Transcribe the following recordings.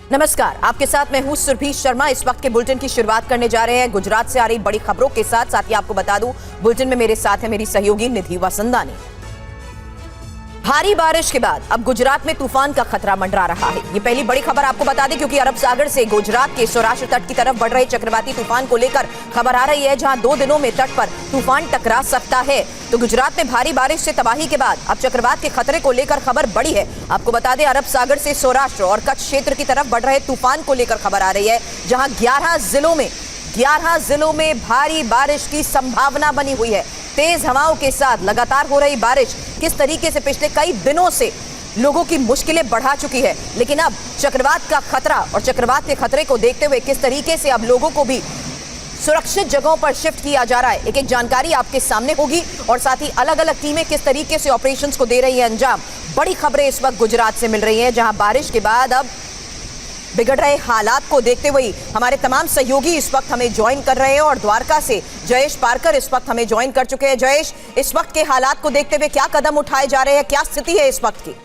नमस्कार, आपके साथ मैं हूं सुरभि शर्मा। इस वक्त के बुलेटिन की शुरुआत करने जा रहे हैं गुजरात से आ रही बड़ी खबरों के साथ ही आपको बता दूं, बुलेटिन में मेरे साथ है मेरी सहयोगी निधि वसंदानी। भारी बारिश के बाद अब गुजरात में तूफान का खतरा मंडरा रहा है। ये पहली बड़ी खबर आपको बता दें, क्योंकि अरब सागर से गुजरात के सौराष्ट्र तट की तरफ बढ़ रहे चक्रवाती तूफान को लेकर खबर आ रही है, जहां 2 दिनों में तट पर तूफान टकरा सकता है। तो गुजरात में भारी बारिश से तबाही के बाद अब चक्रवात के खतरे को लेकर खबर बढ़ी है। आपको बता दें, अरब सागर से सौराष्ट्र और कच्छ क्षेत्र की तरफ बढ़ रहे तूफान को लेकर खबर आ रही है, जहां 11 जिलों में भारी बारिश की संभावना बनी हुई है। तेज हवाओं के साथ लगातार हो रही बारिश किस तरीके से पिछले कई दिनों से लोगों की मुश्किलें बढ़ा चुकी है, लेकिन अब चक्रवात का खतरा और चक्रवात के खतरे को देखते हुए किस तरीके से अब लोगों को भी सुरक्षित जगहों पर शिफ्ट किया जा रहा है, एक जानकारी आपके सामने होगी। और साथ ही अलग अलग टीमें किस तरीके से ऑपरेशंस को दे रही है अंजाम। बड़ी खबरें इस वक्त गुजरात से मिल रही हैं, जहां बारिश के बाद अब बिगड़ रहे हालात को देखते हुए हमारे तमाम सहयोगी इस वक्त हमें ज्वाइन कर रहे हैं। और द्वारका से जयेश पारकर इस वक्त हमें ज्वाइन कर चुके हैं। जयेश, इस वक्त के हालात को देखते हुए क्या कदम उठाए जा रहे हैं, क्या स्थिति है इस वक्त की?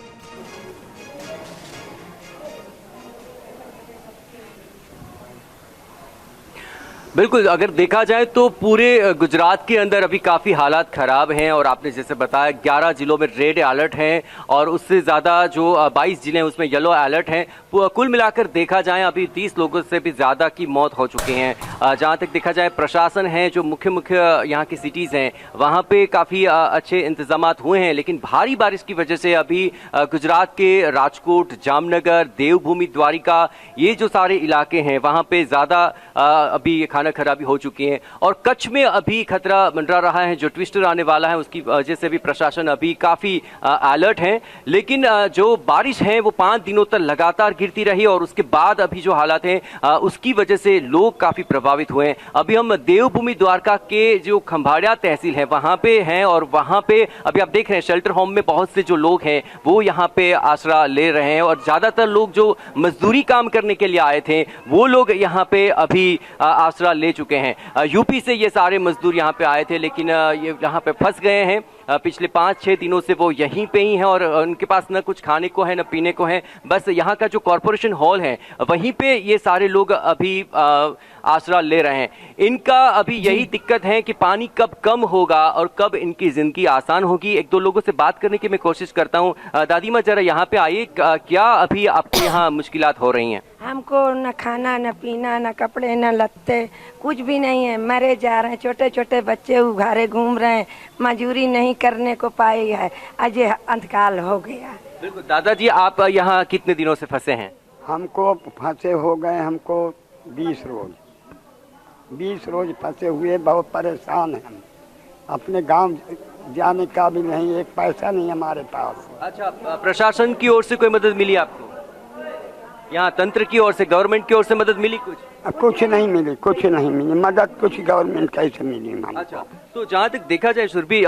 बिल्कुल, अगर देखा जाए तो पूरे गुजरात के अंदर अभी काफ़ी हालात ख़राब हैं। और आपने जैसे बताया 11 जिलों में रेड अलर्ट हैं और उससे ज़्यादा जो 22 ज़िले हैं उसमें येलो अलर्ट हैं। कुल मिलाकर देखा जाए अभी 30 लोगों से भी ज़्यादा की मौत हो चुकी हैं। जहाँ तक देखा जाए प्रशासन है, जो मुख्य यहाँ की सिटीज़ हैं वहाँ पे काफ़ी अच्छे इंतजामात हुए हैं, लेकिन भारी बारिश की वजह से अभी गुजरात के राजकोट, जामनगर, देवभूमि, द्वारिका, ये जो सारे इलाके हैं वहाँ पे ज़्यादा अभी खाना खराबी हो चुकी है। और कच्छ में अभी खतरा मंडरा रहा है, जो ट्विस्टर आने वाला है उसकी वजह से भी प्रशासन अभी काफ़ी अलर्ट है। लेकिन जो बारिश है वो 5 दिनों तक लगातार गिरती रही और उसके बाद अभी जो हालात हैं उसकी वजह से लोग काफ़ी प्रभावित हुए हैं। अभी हम देवभूमि द्वारका के जो खंभाड़िया तहसील है वहाँ पे हैं और वहाँ पे अभी आप देख रहे हैं शेल्टर होम में बहुत से जो लोग हैं वो यहाँ पे आसरा ले रहे हैं। और ज़्यादातर लोग जो मजदूरी काम करने के लिए आए थे वो लोग यहाँ पे अभी आसरा ले चुके हैं। यूपी से ये सारे मजदूर यहाँ पे आए थे, लेकिन ये यहाँ पे फंस गए हैं। पिछले 5-6 दिनों से वो यहीं पे ही हैं और उनके पास न कुछ खाने को है न पीने को है। बस यहाँ का जो कॉरपोरेशन हॉल है वहीं पे ये सारे लोग अभी आसरा ले रहे हैं। इनका अभी यही दिक्कत है कि पानी कब कम होगा और कब इनकी ज़िंदगी आसान होगी। 1-2 लोगों से बात करने की मैं कोशिश करता हूँ। दादी माँ, जरा यहाँ पे आइए, क्या अभी आपके यहाँ मुश्किलात हो रही हैं? हमको न खाना, न पीना, न कपड़े, न लत्ते, कुछ भी नहीं है। मरे जा रहे हैं, छोटे छोटे बच्चे उघारे घूम रहे हैं, मजदूरी नहीं करने को पाई है। आज ये अंतकाल हो गया। बिल्कुल। दादाजी, आप यहाँ कितने दिनों से फंसे हैं? हमको फंसे हो गए, हमको 20 रोज फंसे हुए, बहुत परेशान हैं हम। अपने गांव जाने का भी नहीं, एक पैसा नहीं हमारे पास। अच्छा, प्रशासन की ओर से कोई मदद मिली आपको? यहाँ तंत्र की ओर से, गवर्नमेंट की ओर से मदद मिली कुछ? कुछ नहीं मिली, मदद कुछ गवर्नमेंट कैसे मिली हमको? अच्छा, तो जहाँ तक देखा जाए सुरभि,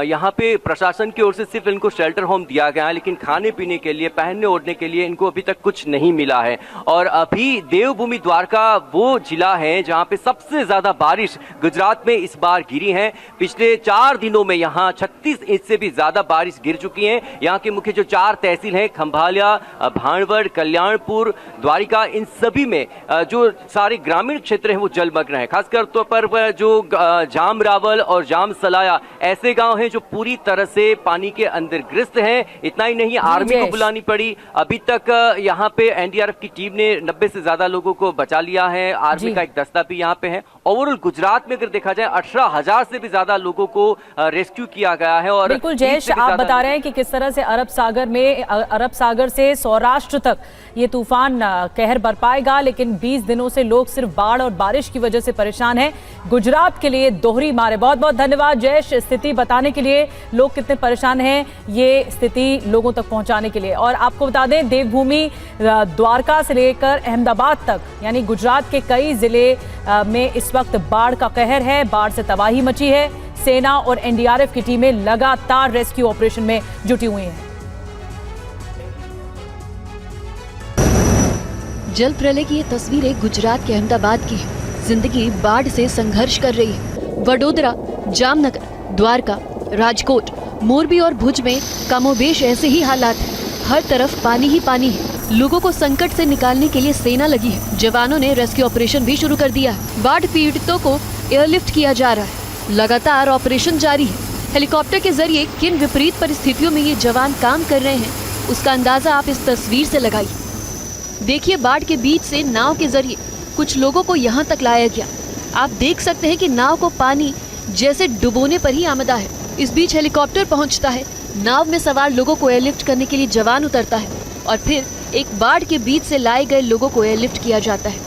यहाँ पे प्रशासन की ओर से सिर्फ इनको शेल्टर होम दिया गया है, लेकिन खाने पीने के लिए, पहनने ओढ़ने के लिए इनको अभी तक कुछ नहीं मिला है। और अभी देवभूमि द्वारका वो जिला है जहाँ पे सबसे ज्यादा बारिश गुजरात में इस बार गिरी है। पिछले 4 दिनों में यहाँ 36 इंच से भी ज्यादा बारिश गिर चुकी है। यहाँ के मुख्य जो 4 तहसील हैं, खंभालिया, भाणवड़, कल्याणपुर, द्वारिका, इन सभी में जो सारे ग्रामीण क्षेत्र हैं वो जलमग्न है। खासकर तौर पर जो जाम रावल और जाम सलाया ऐसे गांव हैं जो पूरी तरह से पानी के अंदर ग्रस्त हैं। इतना ही नहीं, आर्मी को बुलानी पड़ी। अभी तक यहाँ पे एनडीआरएफ की टीम ने 90 से ज्यादा लोगों को बचा लिया है। आर्मी का एक दस्ता भी यहाँ पे है। ओवरऑल गुजरात में अगर देखा जाए 18,000 से भी ज्यादा लोगों को रेस्क्यू किया गया है। और बिल्कुल जयेश, आप बता रहे हैं कि किस तरह से अरब सागर से सौराष्ट्र तक ये तूफान कहर बरपाएगा, लेकिन 20 दिनों से लोग सिर्फ बाढ़ और बारिश की वजह से परेशान हैं। गुजरात के लिए दोहरी मार है। बहुत बहुत धन्यवाद जयेश, स्थिति बताने के लिए, लोग कितने परेशान हैं ये स्थिति लोगों तक पहुंचाने के लिए। और आपको बता दें, देवभूमि द्वारका से लेकर अहमदाबाद तक यानी गुजरात के कई जिले में इस वक्त बाढ़ का कहर है। बाढ़ से तबाही मची है। सेना और एनडीआरएफ की टीमें लगातार रेस्क्यू ऑपरेशन में जुटी हुई हैं। जल प्रलय की ये तस्वीरें गुजरात के अहमदाबाद की है। जिंदगी बाढ़ से संघर्ष कर रही है। वडोदरा, जामनगर, द्वारका, राजकोट, मोरबी और भुज में कमोबेश ऐसे ही हालात हैं। हर तरफ पानी ही पानी है। लोगों को संकट से निकालने के लिए सेना लगी है। जवानों ने रेस्क्यू ऑपरेशन भी शुरू कर दिया है। बाढ़ पीड़ितों को एयरलिफ्ट किया जा रहा है। लगातार ऑपरेशन जारी है। हेलीकॉप्टर के जरिए किन विपरीत परिस्थितियों में ये जवान काम कर रहे हैं, उसका अंदाजा आप इस तस्वीर से लगाइए। देखिए, बाढ़ के बीच से नाव के जरिए कुछ लोगों को यहाँ तक लाया गया। आप देख सकते हैं कि नाव को पानी जैसे डुबोने पर ही आमदा है। इस बीच हेलीकॉप्टर पहुँचता है। नाव में सवार लोगों को एयरलिफ्ट करने के लिए जवान उतरता है और फिर एक बाढ़ के बीच से लाए गए लोगों को एयरलिफ्ट किया जाता है।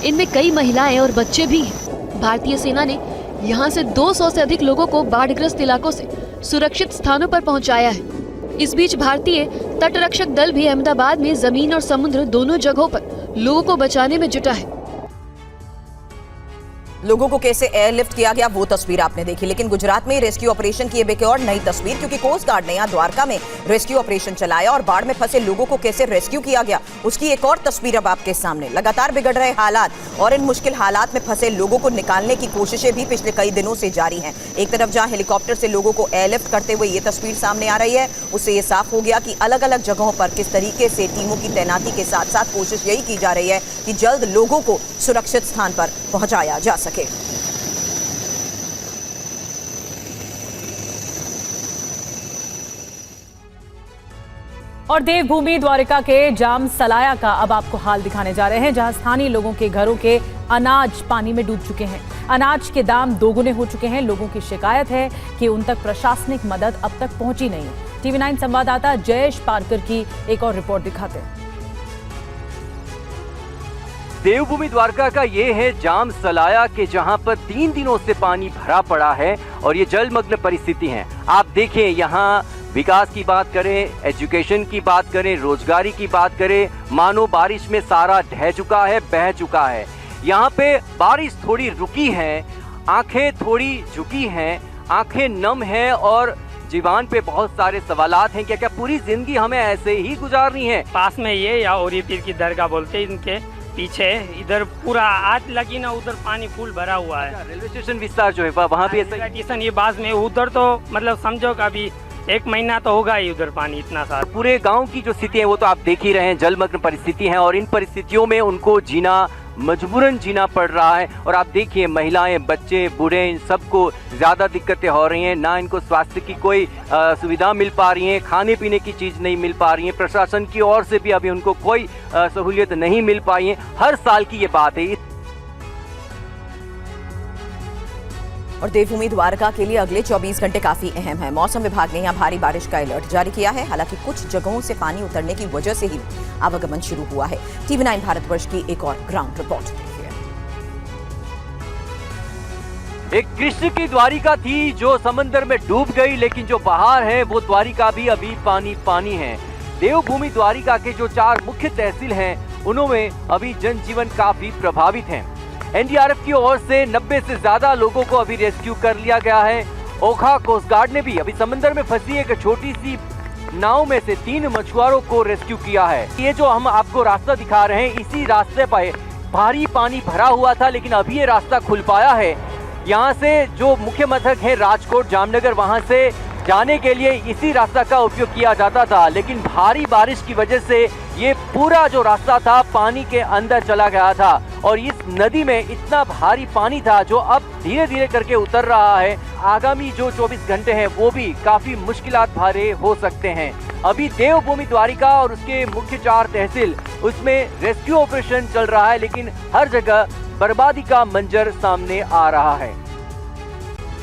इनमें कई महिलाएं और बच्चे भी हैं। भारतीय सेना ने यहाँ से 200 से अधिक लोगों को बाढ़ग्रस्त इलाकों से सुरक्षित स्थानों पर पहुँचाया है। इस बीच भारतीय तटरक्षक दल भी अहमदाबाद में जमीन और समुद्र दोनों जगहों पर लोगों को बचाने में जुटा है। लोगों को कैसे एयरलिफ्ट किया गया वो तस्वीर आपने देखी, लेकिन गुजरात में रेस्क्यू ऑपरेशन की एक और नई तस्वीर, क्योंकि कोस्ट गार्ड ने यहाँ द्वारका में रेस्क्यू ऑपरेशन चलाया और बाढ़ में फंसे लोगों को कैसे रेस्क्यू किया गया उसकी एक और तस्वीर अब आपके सामने। लगातार बिगड़ रहे हालात और इन मुश्किल हालात में फंसे लोगों को निकालने की कोशिशें भी पिछले कई दिनों से जारी हैं। एक तरफ जहां हेलीकॉप्टर से लोगों को एयरलिफ्ट करते हुए ये तस्वीर सामने आ रही है, उससे ये साफ हो गया कि अलग अलग जगहों पर किस तरीके से टीमों की तैनाती के साथ साथ कोशिश यही की जा रही है कि जल्द लोगों को सुरक्षित स्थान पर पहुंचाया जा सके। और देवभूमि द्वारिका के जाम सलाया का अब आपको हाल दिखाने जा रहे हैं, जहां स्थानीय लोगों के घरों के अनाज पानी में डूब चुके हैं। अनाज के दाम दोगुने हो चुके हैं। लोगों की शिकायत है कि उन तक प्रशासनिक मदद अब तक पहुंची नहीं है। TV9 संवाददाता जयेश पारकर की एक और रिपोर्ट दिखाते हैं। देवभूमि द्वारका का ये है जाम सलाया के, जहां पर 3 दिनों से पानी भरा पड़ा है और ये जलमग्न परिस्थिति है। आप देखिए, यहाँ विकास की बात करें, एजुकेशन की बात करें, रोजगारी की बात करें, मानो बारिश में सारा ढह चुका है, बह चुका है। यहाँ पे बारिश थोड़ी रुकी है, आंखें थोड़ी झुकी हैं, आंखें नम हैं और जीवान पे बहुत सारे सवालात हैं। क्या पूरी जिंदगी हमें ऐसे ही गुजारनी है? पास में ये या औरी पीर की दरगाह बोलते हैं, इनके पीछे इधर पूरा आग लगी ना, उधर पानी फुल भरा हुआ है। रेलवे स्टेशन विस्तार जो है वहाँ भी ऐसा स्टेशन ये बाज में, उधर तो मतलब समझो कि अभी 1 महीना तो होगा ही उधर पानी इतना सारा। पूरे गांव की जो स्थिति है वो तो आप देख ही रहे हैं, जलमग्न परिस्थिति है और इन परिस्थितियों में उनको जीना मजबूरन जीना पड़ रहा है। और आप देखिए, महिलाएं, बच्चे, बूढ़े, इन सबको ज्यादा दिक्कतें हो रही हैं। ना इनको स्वास्थ्य की कोई सुविधा मिल पा रही है, खाने पीने की चीज नहीं मिल पा रही है, प्रशासन की ओर से भी अभी उनको कोई सहूलियत नहीं मिल पाई है। हर साल की ये बात है। और देवभूमि द्वारका के लिए अगले 24 घंटे काफी अहम है। मौसम विभाग ने यहाँ भारी बारिश का अलर्ट जारी किया है। हालांकि कुछ जगहों से पानी उतरने की वजह से ही आवागमन शुरू हुआ है। TV9 भारतवर्ष की एक और ग्राउंड रिपोर्ट देखिए। एक कृष्ण की द्वारिका थी जो समंदर में डूब गई, लेकिन जो बाहर है वो द्वारिका भी अभी पानी पानी है। देवभूमि द्वारिका के जो 4 मुख्य तहसील हैं, उनमें अभी जनजीवन काफी प्रभावित है। NDRF की ओर से 90 से ज्यादा लोगों को अभी रेस्क्यू कर लिया गया है। ओखा कोस्ट गार्ड ने भी अभी समंदर में फंसी एक छोटी सी नाव में से 3 मछुआरों को रेस्क्यू किया है। ये जो हम आपको रास्ता दिखा रहे हैं, इसी रास्ते पर भारी पानी भरा हुआ था, लेकिन अभी ये रास्ता खुल पाया है। यहाँ से जो मुख्य मथक है राजकोट, जामनगर, वहाँ से जाने के लिए इसी रास्ता का उपयोग किया जाता था, लेकिन भारी बारिश की वजह से ये पूरा जो रास्ता था पानी के अंदर चला गया था और इस नदी में इतना भारी पानी था जो अब धीरे धीरे करके उतर रहा है। आगामी जो 24 घंटे हैं वो भी काफी मुश्किलात भरे हो सकते हैं। अभी देवभूमि द्वारिका और उसके मुख्य 4 तहसील, उसमें रेस्क्यू ऑपरेशन चल रहा है, लेकिन हर जगह बर्बादी का मंजर सामने आ रहा है।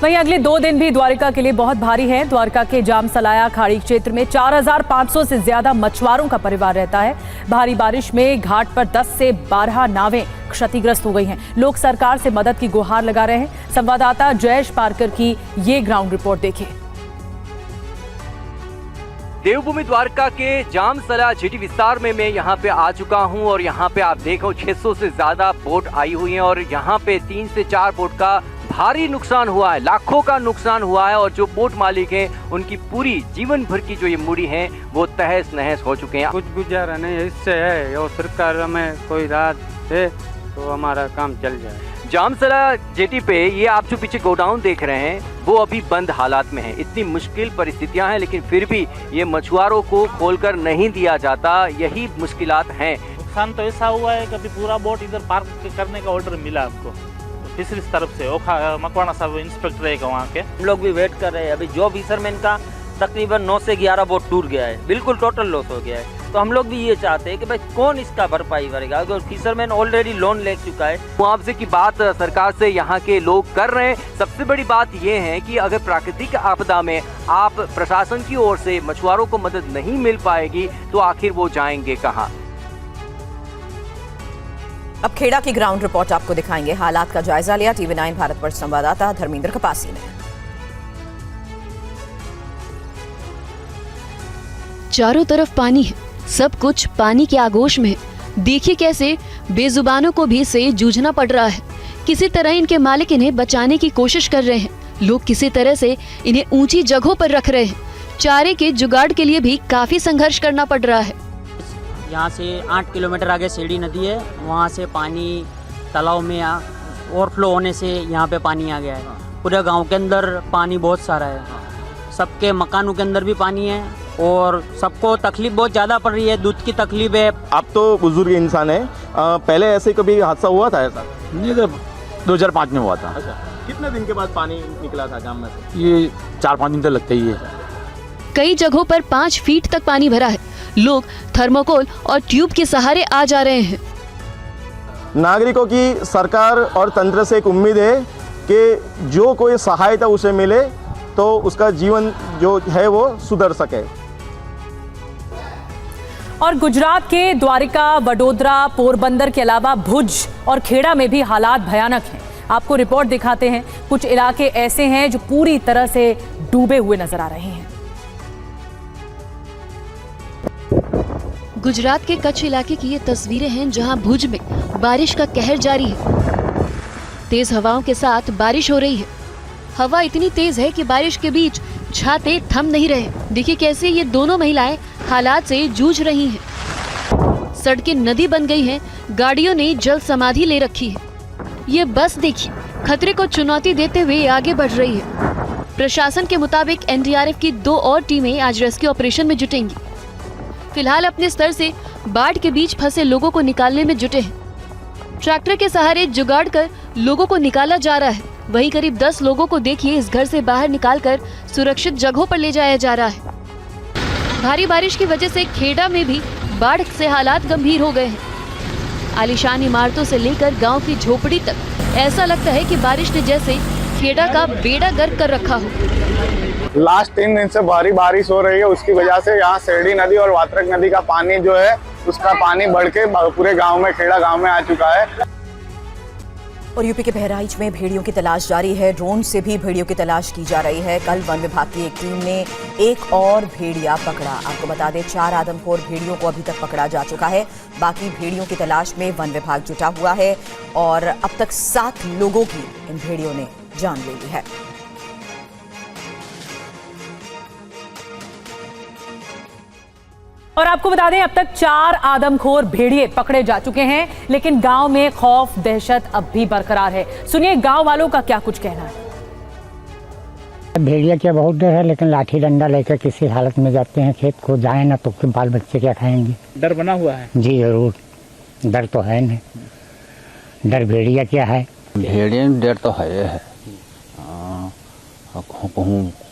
वहीं अगले 2 दिन भी द्वारिका के लिए बहुत भारी है। द्वारका के जाम सलाया खाड़ी क्षेत्र में 4500 से ज्यादा मछुआरों का परिवार रहता है। भारी बारिश में घाट पर 10 से 12 नावें क्षतिग्रस्त हो गई हैं। लोग सरकार से मदद की गुहार लगा रहे हैं। संवाददाता जयेश पारकर की ये ग्राउंड रिपोर्ट देखिए। देवभूमि द्वारका के जाम सलाया जेटी विस्तार में मैं यहाँ पे आ चुका हूँ और यहाँ पे आप देखो 600 से ज्यादा बोट आई हुई हैं और यहाँ पे 3 से 4 बोट का भारी नुकसान हुआ है, लाखों का नुकसान हुआ है और जो बोट मालिक हैं उनकी पूरी जीवन भर की जो ये मूड़ी है वो तहस नहस हो चुके हैं। कुछ गुजारा नहीं है, इससे है और सरकार हमें कोई राहत दे तो हमारा काम चल जाए। जामसरा जेटी पे ये आप जो पीछे गोडाउन देख रहे हैं वो अभी बंद हालात में है। इतनी मुश्किल परिस्थितियां हैं लेकिन फिर भी ये मछुआरों को खोलकर नहीं दिया जाता, यही मुश्किलात हैं। नुकसान तो ऐसा हुआ है कि अभी पूरा बोट इधर पार्क करने का ऑर्डर मिला हमको फिशरीज तरफ से। ओखा मकवाना साहब इंस्पेक्टर है वहाँ के। हम लोग भी वेट कर रहे हैं। अभी जो फिशरमैन का तकरीबन 9 से 11 बोट टूट गया है, बिल्कुल टोटल लॉस हो गया है। तो हम लोग भी ये चाहते हैं कि भाई कौन इसका भरपाई करेगा, अगर फिशरमैन ऑलरेडी लोन ले चुका है। मुआवजे की बात सरकार से यहाँ के लोग कर रहे हैं। सबसे बड़ी बात ये है कि अगर प्राकृतिक आपदा में आप प्रशासन की ओर से मछुआरों को मदद नहीं मिल पाएगी तो आखिर वो जाएंगे कहाँ। अब खेड़ा की ग्राउंड रिपोर्ट आपको दिखाएंगे। हालात का जायजा लिया TV9 भारतवर्ष संवाददाता धर्मेंद्र कपासी ने। चारों तरफ पानी है, सब कुछ पानी के आगोश में है। देखिए कैसे बेजुबानों को भी से जूझना पड़ रहा है। किसी तरह इनके मालिक इन्हें बचाने की कोशिश कर रहे हैं। लोग किसी तरह से इन्हें ऊंची जगहों पर रख रहे हैं। चारे के जुगाड़ के लिए भी काफी संघर्ष करना पड़ रहा है। यहाँ से 8 किलोमीटर आगे सीढ़ी नदी है, वहाँ से पानी तालाब में ओवरफ्लो होने से यहाँ पे पानी आ गया है। पूरे गांव के अंदर पानी बहुत सारा है, सबके मकानों के अंदर भी पानी है और सबको तकलीफ बहुत ज़्यादा पड़ रही है। दूध की तकलीफ है। आप तो बुजुर्ग इंसान है, पहले ऐसे कभी हादसा हुआ था ऐसा? नहीं, 2005 में हुआ था। अच्छा, कितने दिन के बाद पानी निकला था गांव में से? ये 4-5 दिन तक लगता ही है। कई जगहों पर 5 फीट तक पानी भरा है। लोग थर्मोकोल और ट्यूब के सहारे आ जा रहे हैं। नागरिकों की सरकार और तंत्र से एक उम्मीद है कि जो कोई सहायता उसे मिले तो उसका जीवन जो है वो सुधर सके। और गुजरात के द्वारिका, वडोदरा, पोरबंदर के अलावा भुज और खेड़ा में भी हालात भयानक हैं। आपको रिपोर्ट दिखाते हैं। कुछ इलाके ऐसे हैं जो पूरी तरह से डूबे हुए नजर आ रहे हैं। गुजरात के कच्छ इलाके की ये तस्वीरें हैं जहां भुज में बारिश का कहर जारी है। तेज हवाओं के साथ बारिश हो रही है। हवा इतनी तेज है कि बारिश के बीच छाते थम नहीं रहे। देखिए कैसे ये दोनों महिलाएं हालात से जूझ रही हैं। सड़कें नदी बन गई हैं, गाड़ियों ने जल समाधि ले रखी है। ये बस देखिए खतरे को चुनौती देते हुए आगे बढ़ रही है। प्रशासन के मुताबिक NDRF की 2 और टीमें आज रेस्क्यू ऑपरेशन में जुटेंगी। फिलहाल अपने स्तर से बाढ़ के बीच फंसे लोगों को निकालने में जुटे हैं। ट्रैक्टर के सहारे जुगाड़ कर लोगों को निकाला जा रहा है। वहीं करीब 10 लोगों को देखिए इस घर से बाहर निकालकर सुरक्षित जगहों पर ले जाया जा रहा है। भारी बारिश की वजह से खेड़ा में भी बाढ़ से हालात गंभीर हो गए हैं। आलीशान इमारतों से लेकर गांव की झोपड़ी तक ऐसा लगता है कि बारिश ने जैसे खेड़ा का बेड़ा गर्क कर रखा हो। लास्ट 3 दिन से भारी बारिश हो रही है, उसकी वजह से यहाँ सेड़ी नदी और वात्रक नदी का पानी जो है उसका पानी बढ़ के पूरे गांव में, खेड़ा गांव में आ चुका है। और यूपी के बहराइच में भेड़ियों की तलाश जारी है। ड्रोन से भी भेड़ियों की तलाश की जा रही है। कल वन विभाग की एक टीम ने एक और भेड़िया पकड़ा। आपको बता दें 4 आदमखोर भेड़ियों को अभी तक पकड़ा जा चुका है। बाकी भेड़ियों की तलाश में वन विभाग जुटा हुआ है और अब तक 7 लोगों की इन भेड़ियों ने जान ले ली है। और आपको बता दें अब तक 4 आदमखोर भेड़िए पकड़े जा चुके हैं, लेकिन गांव में खौफ दहशत अब भी बरकरार है। सुनिए गांव वालों का क्या कुछ कहना है। भेड़िया क्या बहुत डर है, लेकिन लाठी डंडा लेकर किसी हालत में जाते हैं खेत को, जाए ना तो बाल बच्चे क्या खाएंगे। डर बना हुआ है? जी जरूर, डर तो है नहीं। डर भेड़िया क्या है, भेड़िया डर तो है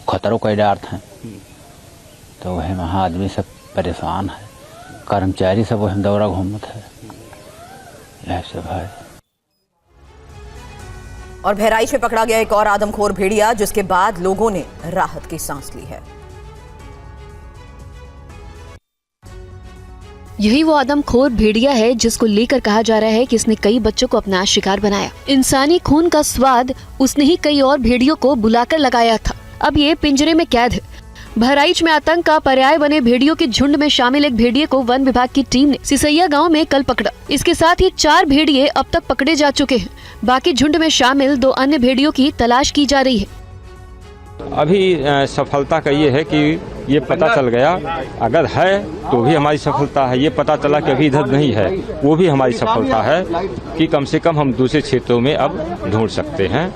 खतरों का डर था। तो वह वहाँ आदमी सब परेशान है, कर्मचारी सब वह दौरा घूमत है, यह सब है। और बहराइच में पकड़ा गया एक और आदमखोर भेड़िया, जिसके बाद लोगों ने राहत की सांस ली है। यही वो आदमखोर भेड़िया है जिसको लेकर कहा जा रहा है कि इसने कई बच्चों को अपना शिकार बनाया। इंसानी खून का स्वाद उसने ही कई और भेड़ियों को बुलाकर लगाया था। अब ये पिंजरे में कैद है। बहराइच में आतंक का पर्याय बने भेड़ियों के झुंड में शामिल एक भेड़िए को वन विभाग की टीम ने सिसैया गांव में कल पकड़ा। इसके साथ ही 4 भेड़िए अब तक पकड़े जा चुके हैं। बाकी झुंड में शामिल 2 अन्य भेड़ियों की तलाश की जा रही है। अभी सफलता का ये है कि ये पता चल गया, अगर है तो भी हमारी सफलता है। ये पता चला कि अभी इधर नहीं है, वो भी हमारी सफलता है कि कम से कम हम दूसरे क्षेत्रों में अब ढूंढ सकते हैं।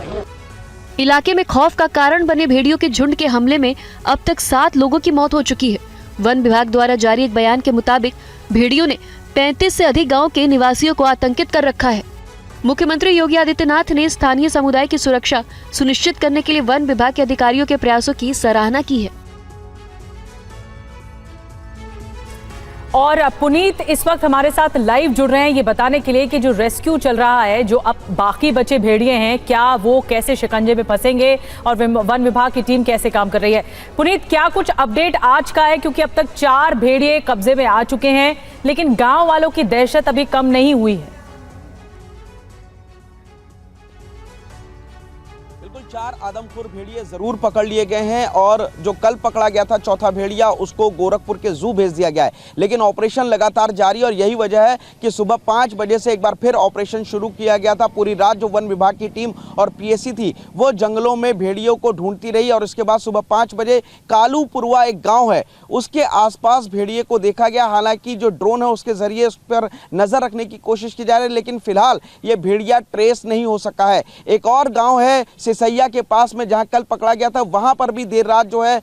इलाके में खौफ का कारण बने भेड़ियों के झुंड के हमले में अब तक 7 लोगों की मौत हो चुकी है। वन विभाग द्वारा जारी एक बयान के मुताबिक भेड़ियों ने 35 से अधिक गांव के निवासियों को आतंकित कर रखा है। मुख्यमंत्री योगी आदित्यनाथ ने स्थानीय समुदाय की सुरक्षा सुनिश्चित करने के लिए वन विभाग के अधिकारियों के प्रयासों की सराहना की है। और पुनीत इस वक्त हमारे साथ लाइव जुड़ रहे हैं ये बताने के लिए कि जो रेस्क्यू चल रहा है, जो अब बाकी बचे भेड़िए हैं, क्या वो कैसे शिकंजे में फंसेंगे और वन विभाग की टीम कैसे काम कर रही है। पुनीत, क्या कुछ अपडेट आज का है, क्योंकि अब तक 4 भेड़िए कब्जे में आ चुके हैं, लेकिन गांव वालों की दहशत अभी कम नहीं हुई है। 4 आदमखोर भेड़िए जरूर पकड़ लिए गए हैं और जो कल पकड़ा गया था चौथा भेड़िया, उसको गोरखपुर के जू भेज दिया गया है। लेकिन ऑपरेशन लगातार जारी और यही वजह है कि सुबह 5 बजे से एक बार फिर ऑपरेशन शुरू किया गया था। पूरी रात जो वन विभाग की टीम और पीएसी थी वो जंगलों में भेड़ियों को ढूंढती रही और उसके बाद सुबह 5 बजे कालूपुरवा एक गाँव है, उसके आसपास भेड़िए को देखा गया। हालांकि जो ड्रोन है उसके जरिए उस पर नजर रखने की कोशिश की जा रही है, लेकिन फिलहाल ये भेड़िया ट्रेस नहीं हो सका है। एक और गाँव है सिसैया के पास में जहां कल पकड़ा गया था, वहां पर भी देर रात जो है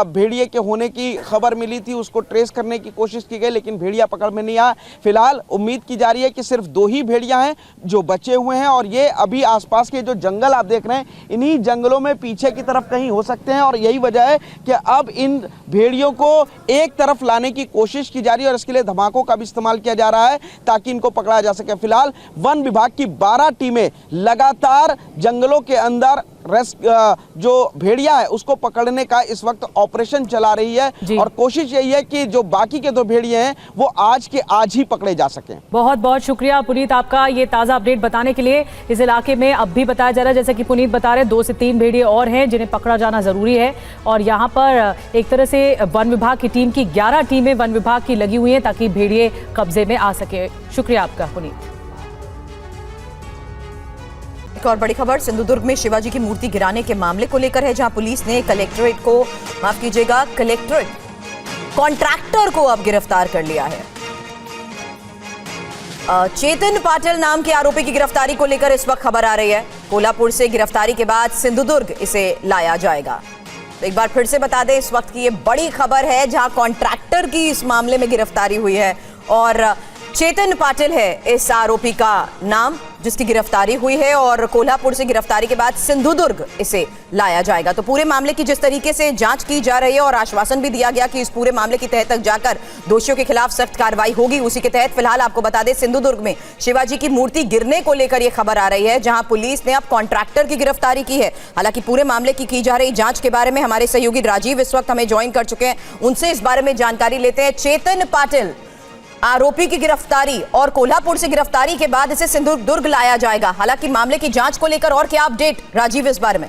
भेड़िए के होने की खबर मिली थी, उसको ट्रेस करने की कोशिश की गई, लेकिन भेड़िया पकड़ में नहीं आया। फिलहाल उम्मीद की जा रही है कि सिर्फ 2 ही भेड़िया हैं जो बचे हुए हैं और ये अभी आसपास के जो जंगल आप देख रहे हैं, इन्हीं जंगलों में पीछे की तरफ कहीं हो सकते हैं और यही वजह है कि अब इन भेड़ियों को एक तरफ लाने की कोशिश की जा रही है और इसके लिए धमाकों का भी इस्तेमाल किया जा रहा है ताकि इनको पकड़ा जा सके। फिलहाल वन विभाग की 12 टीमें लगातार जंगलों के अंदर जो भेड़िया है उसको पकड़ने का इस वक्त ऑपरेशन चला रही है और कोशिश यही है कि जो बाकी के 2 भेड़िए हैं वो आज के आज ही पकड़े जा सकें। बहुत बहुत शुक्रिया पुनीत आपका ये ताज़ा अपडेट बताने के लिए। इस इलाके में अब भी बताया जा रहा है, जैसे कि पुनीत बता रहे, 2 से 3 भेड़िए और हैं जिन्हें पकड़ा जाना जरूरी है और यहाँ पर एक तरह से वन विभाग की टीम की 11 टीमें वन विभाग की लगी हुई हैं ताकि भेड़िए कब्जे में आ सके। शुक्रिया आपका पुनीत। एक और बड़ी खबर सिंधुदुर्ग में शिवाजी की मूर्ति गिराने के मामले को लेकर है, जहां पुलिस ने कलेक्ट्रेट कॉन्ट्रैक्टर को अब गिरफ्तार कर लिया है। चेतन पाटिल नाम के आरोपी की गिरफ्तारी को लेकर इस वक्त खबर आ रही है। कोल्हापुर से गिरफ्तारी के बाद सिंधुदुर्ग इसे लाया जाएगा। तो एक बार फिर से बता दें, इस वक्त की ये बड़ी खबर है जहां कॉन्ट्रैक्टर की इस मामले में गिरफ्तारी हुई है और चेतन पाटिल है इस आरोपी का नाम जिसकी गिरफ्तारी हुई है और कोल्हापुर से गिरफ्तारी के बाद सिंधुदुर्ग इसे लाया जाएगा। तो पूरे मामले की जिस तरीके से जांच की जा रही है और आश्वासन भी दिया गया कि इस पूरे मामले की तह तक जाकर दोषियों के खिलाफ सख्त कार्रवाई होगी, उसी के तहत फिलहाल आपको बता दें सिंधुदुर्ग में शिवाजी की मूर्ति गिरने को लेकर यह खबर आ रही है, जहां पुलिस ने अब कॉन्ट्रैक्टर की गिरफ्तारी की है। हालांकि पूरे मामले की जा रही जांच के बारे में हमारे सहयोगी राजीव इस वक्त हमें ज्वाइन कर चुके हैं, उनसे इस बारे में जानकारी लेते हैं। चेतन पाटिल आरोपी की गिरफ्तारी और कोल्हापुर से गिरफ्तारी के बाद इसे सिंधुदुर्ग लाया जाएगा। हालांकि मामले की जांच को लेकर और क्या अपडेट राजीव इस बारे में?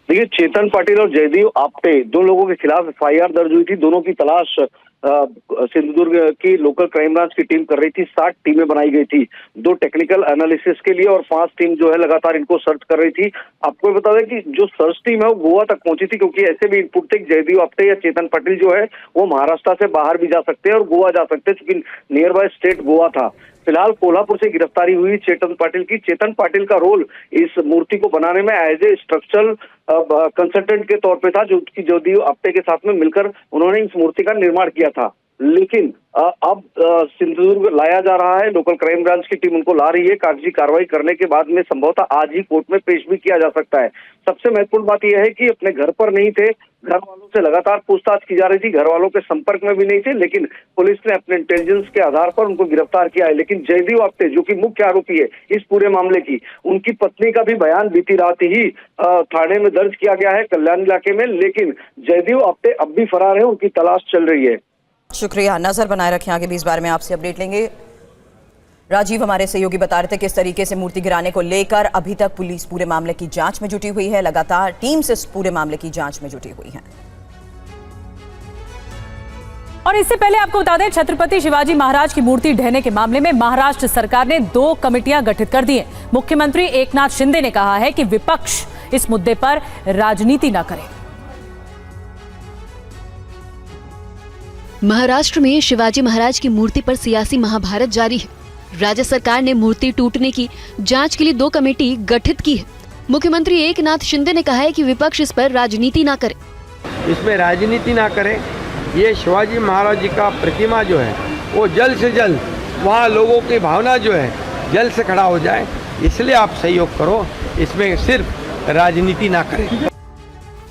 देखिए, चेतन पाटिल और जयदेव आप्टे 2 लोगों के खिलाफ एफआईआर दर्ज हुई थी। दोनों की तलाश सिंधुदुर्ग की लोकल क्राइम ब्रांच की टीम कर रही थी। 7 टीमें बनाई गई थी, 2 टेक्निकल एनालिसिस के लिए और 5 टीम जो है लगातार इनको सर्च कर रही थी। आपको बता दें कि जो सर्च टीम है वो गोवा तक पहुंची थी, क्योंकि ऐसे भी इनपुट थे जयदेव आप्टे या चेतन पाटिल जो है वो महाराष्ट्र से बाहर भी जा सकते हैं और गोवा जा सकते हैं, क्योंकि नियर बाय स्टेट गोवा था। फिलहाल कोल्हापुर से गिरफ्तारी हुई चेतन पाटिल की। चेतन पाटिल का रोल इस मूर्ति को बनाने में एज ए स्ट्रक्चरल कंसल्टेंट के तौर पे था, जो कि जयदेव आप्टे के साथ में मिलकर उन्होंने इस मूर्ति का निर्माण किया था। लेकिन अब सिंधुदुर्ग लाया जा रहा है, लोकल क्राइम ब्रांच की टीम उनको ला रही है। कागजी कार्रवाई करने के बाद में संभवतः आज ही कोर्ट में पेश भी किया जा सकता है। सबसे महत्वपूर्ण बात यह है कि अपने घर पर नहीं थे, घर वालों से लगातार पूछताछ की जा रही थी, घर वालों के संपर्क में भी नहीं थे, लेकिन पुलिस ने अपने इंटेलिजेंस के आधार पर उनको गिरफ्तार किया है। लेकिन जयदेव आप्टे जो कि मुख्य आरोपी है इस पूरे मामले की, उनकी पत्नी का भी बयान बीती रात ही थाने में दर्ज किया गया है कल्याण इलाके में। लेकिन जयदेव आप्टे अब भी फरार है, उनकी तलाश चल रही है। शुक्रिया, नजर बनाए रखें, आगे भी इस बारे में आपसे अपडेट लेंगे। राजीव हमारे सहयोगी बता रहे थे किस तरीके से मूर्ति गिराने को लेकर अभी तक पुलिस पूरे मामले की जांच में जुटी हुई है, लगातार टीम से इस पूरे मामले की जांच में जुटी हुई है। और इससे पहले आपको बता दें, छत्रपति शिवाजी महाराज की मूर्ति ढहने के मामले में महाराष्ट्र सरकार ने 2 कमेटियां गठित कर दी हैं। मुख्यमंत्री एकनाथ शिंदे ने कहा है कि विपक्ष इस मुद्दे पर राजनीति न करें। महाराष्ट्र में शिवाजी महाराज की मूर्ति पर सियासी महाभारत जारी है। राज्य सरकार ने मूर्ति टूटने की जांच के लिए 2 कमेटी गठित की है। मुख्यमंत्री एकनाथ शिंदे ने कहा है कि विपक्ष इस पर राजनीति ना करे। इसमें राजनीति ना करें। ये शिवाजी महाराज जी का प्रतिमा जो है वो जल्द से जल्द वहाँ लोगों की भावना जो है जल्द से खड़ा हो जाए, इसलिए आप सहयोग करो, इसमें सिर्फ राजनीति ना करें।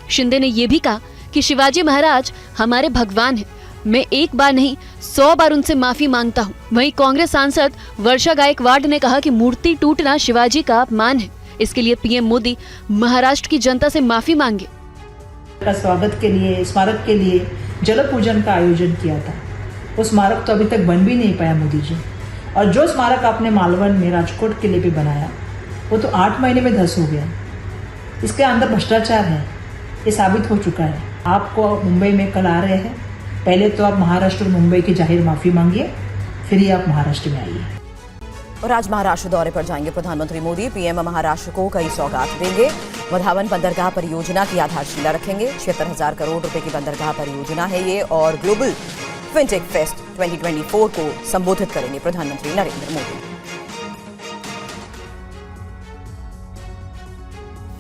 शिंदे ने ये भी कहा कि शिवाजी महाराज हमारे भगवान हैं। मैं एक बार नहीं 100 बार उनसे माफी मांगता हूँ। वहीं कांग्रेस सांसद वर्षा गायकवाड़ ने कहा कि मूर्ति टूटना शिवाजी का अपमान है। इसके लिए पीएम मोदी महाराष्ट्र की जनता से माफी मांगे। का स्वागत के लिए, स्मारक के लिए जल पूजन का आयोजन किया था। वो स्मारक तो अभी तक बन भी नहीं पाया मोदी जी। और जो स्मारक आपने मालवण में राजकोट किले पे बनाया वो तो 8 महीने में धस हो गया। इसके अंदर भ्रष्टाचार है, ये साबित हो चुका है। आपको मुंबई में कल आ रहे हैं, पहले तो आप महाराष्ट्र और मुंबई की जाहिर माफी मांगिए, फिर ही आप महाराष्ट्र में आइए। और आज महाराष्ट्र दौरे पर जाएंगे प्रधानमंत्री मोदी। पीएम महाराष्ट्र को कई सौगात देंगे। वधावन बंदरगाह परियोजना की आधारशिला रखेंगे। 76,000 करोड़ रुपए की बंदरगाह परियोजना है ये। और ग्लोबल फिनटेक फेस्ट 2024 को संबोधित करेंगे प्रधानमंत्री नरेंद्र मोदी।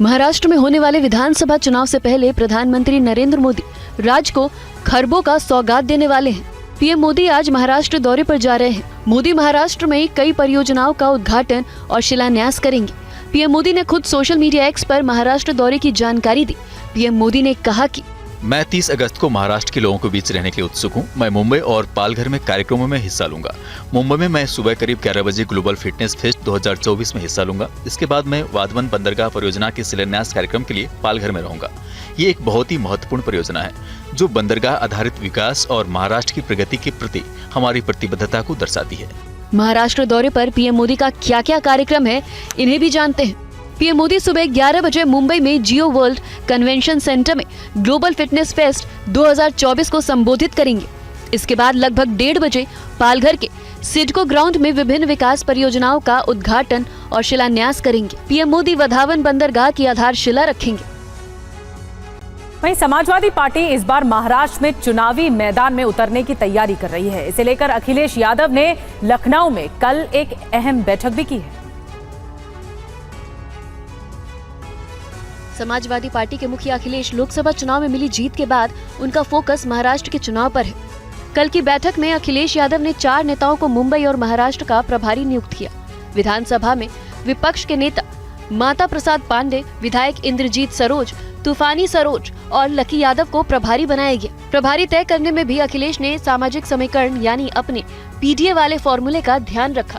महाराष्ट्र में होने वाले विधानसभा चुनाव से पहले प्रधानमंत्री नरेंद्र मोदी राज्य को खरबों का सौगात देने वाले हैं। पीएम मोदी आज महाराष्ट्र दौरे पर जा रहे हैं। मोदी महाराष्ट्र में कई परियोजनाओं का उद्घाटन और शिलान्यास करेंगे। पीएम मोदी ने खुद सोशल मीडिया एक्स पर महाराष्ट्र दौरे की जानकारी दी। पीएम मोदी ने कहा कि मैं 30 अगस्त को महाराष्ट्र के लोगों के बीच रहने के लिए उत्सुक हूँ। मैं मुंबई और पालघर में कार्यक्रमों में हिस्सा लूंगा। मुंबई में मैं सुबह करीब 11 बजे ग्लोबल फिटनेस फेस्ट 2024 में हिस्सा लूंगा। इसके बाद मैं वाधवन बंदरगाह परियोजना के शिलान्यास कार्यक्रम के लिए पालघर में रहूंगा। ये एक बहुत ही महत्वपूर्ण परियोजना है जो बंदरगाह आधारित विकास और महाराष्ट्र की प्रगति के प्रति हमारी प्रतिबद्धता को दर्शाती है। महाराष्ट्र दौरे पर पीएम मोदी का क्या क्या कार्यक्रम है, इन्हें भी जानते हैं। पीएम मोदी सुबह 11 बजे मुंबई में जियो वर्ल्ड कन्वेंशन सेंटर में ग्लोबल फिटनेस फेस्ट 2024 को संबोधित करेंगे। इसके बाद लगभग 1:30 बजे पालघर के सिडको ग्राउंड में विभिन्न विकास परियोजनाओं का उद्घाटन और शिलान्यास करेंगे। पीएम मोदी वधावन बंदरगाह की आधारशिला रखेंगे। वहीं समाजवादी पार्टी इस बार महाराष्ट्र में चुनावी मैदान में उतरने की तैयारी कर रही है। इसे लेकर अखिलेश यादव ने लखनऊ में कल एक अहम बैठक भी की है। समाजवादी पार्टी के मुखिया अखिलेश लोकसभा चुनाव में मिली जीत के बाद उनका फोकस महाराष्ट्र के चुनाव पर है। कल की बैठक में अखिलेश यादव ने 4 नेताओं को मुंबई और महाराष्ट्र का प्रभारी नियुक्त किया। विधानसभा में विपक्ष के नेता माता प्रसाद पांडे, विधायक इंद्रजीत सरोज, तूफानी सरोज और लकी यादव को प्रभारी बनाया गया। प्रभारी तय करने में भी अखिलेश ने सामाजिक समीकरण यानी अपने पीडीए वाले फॉर्मूले का ध्यान रखा।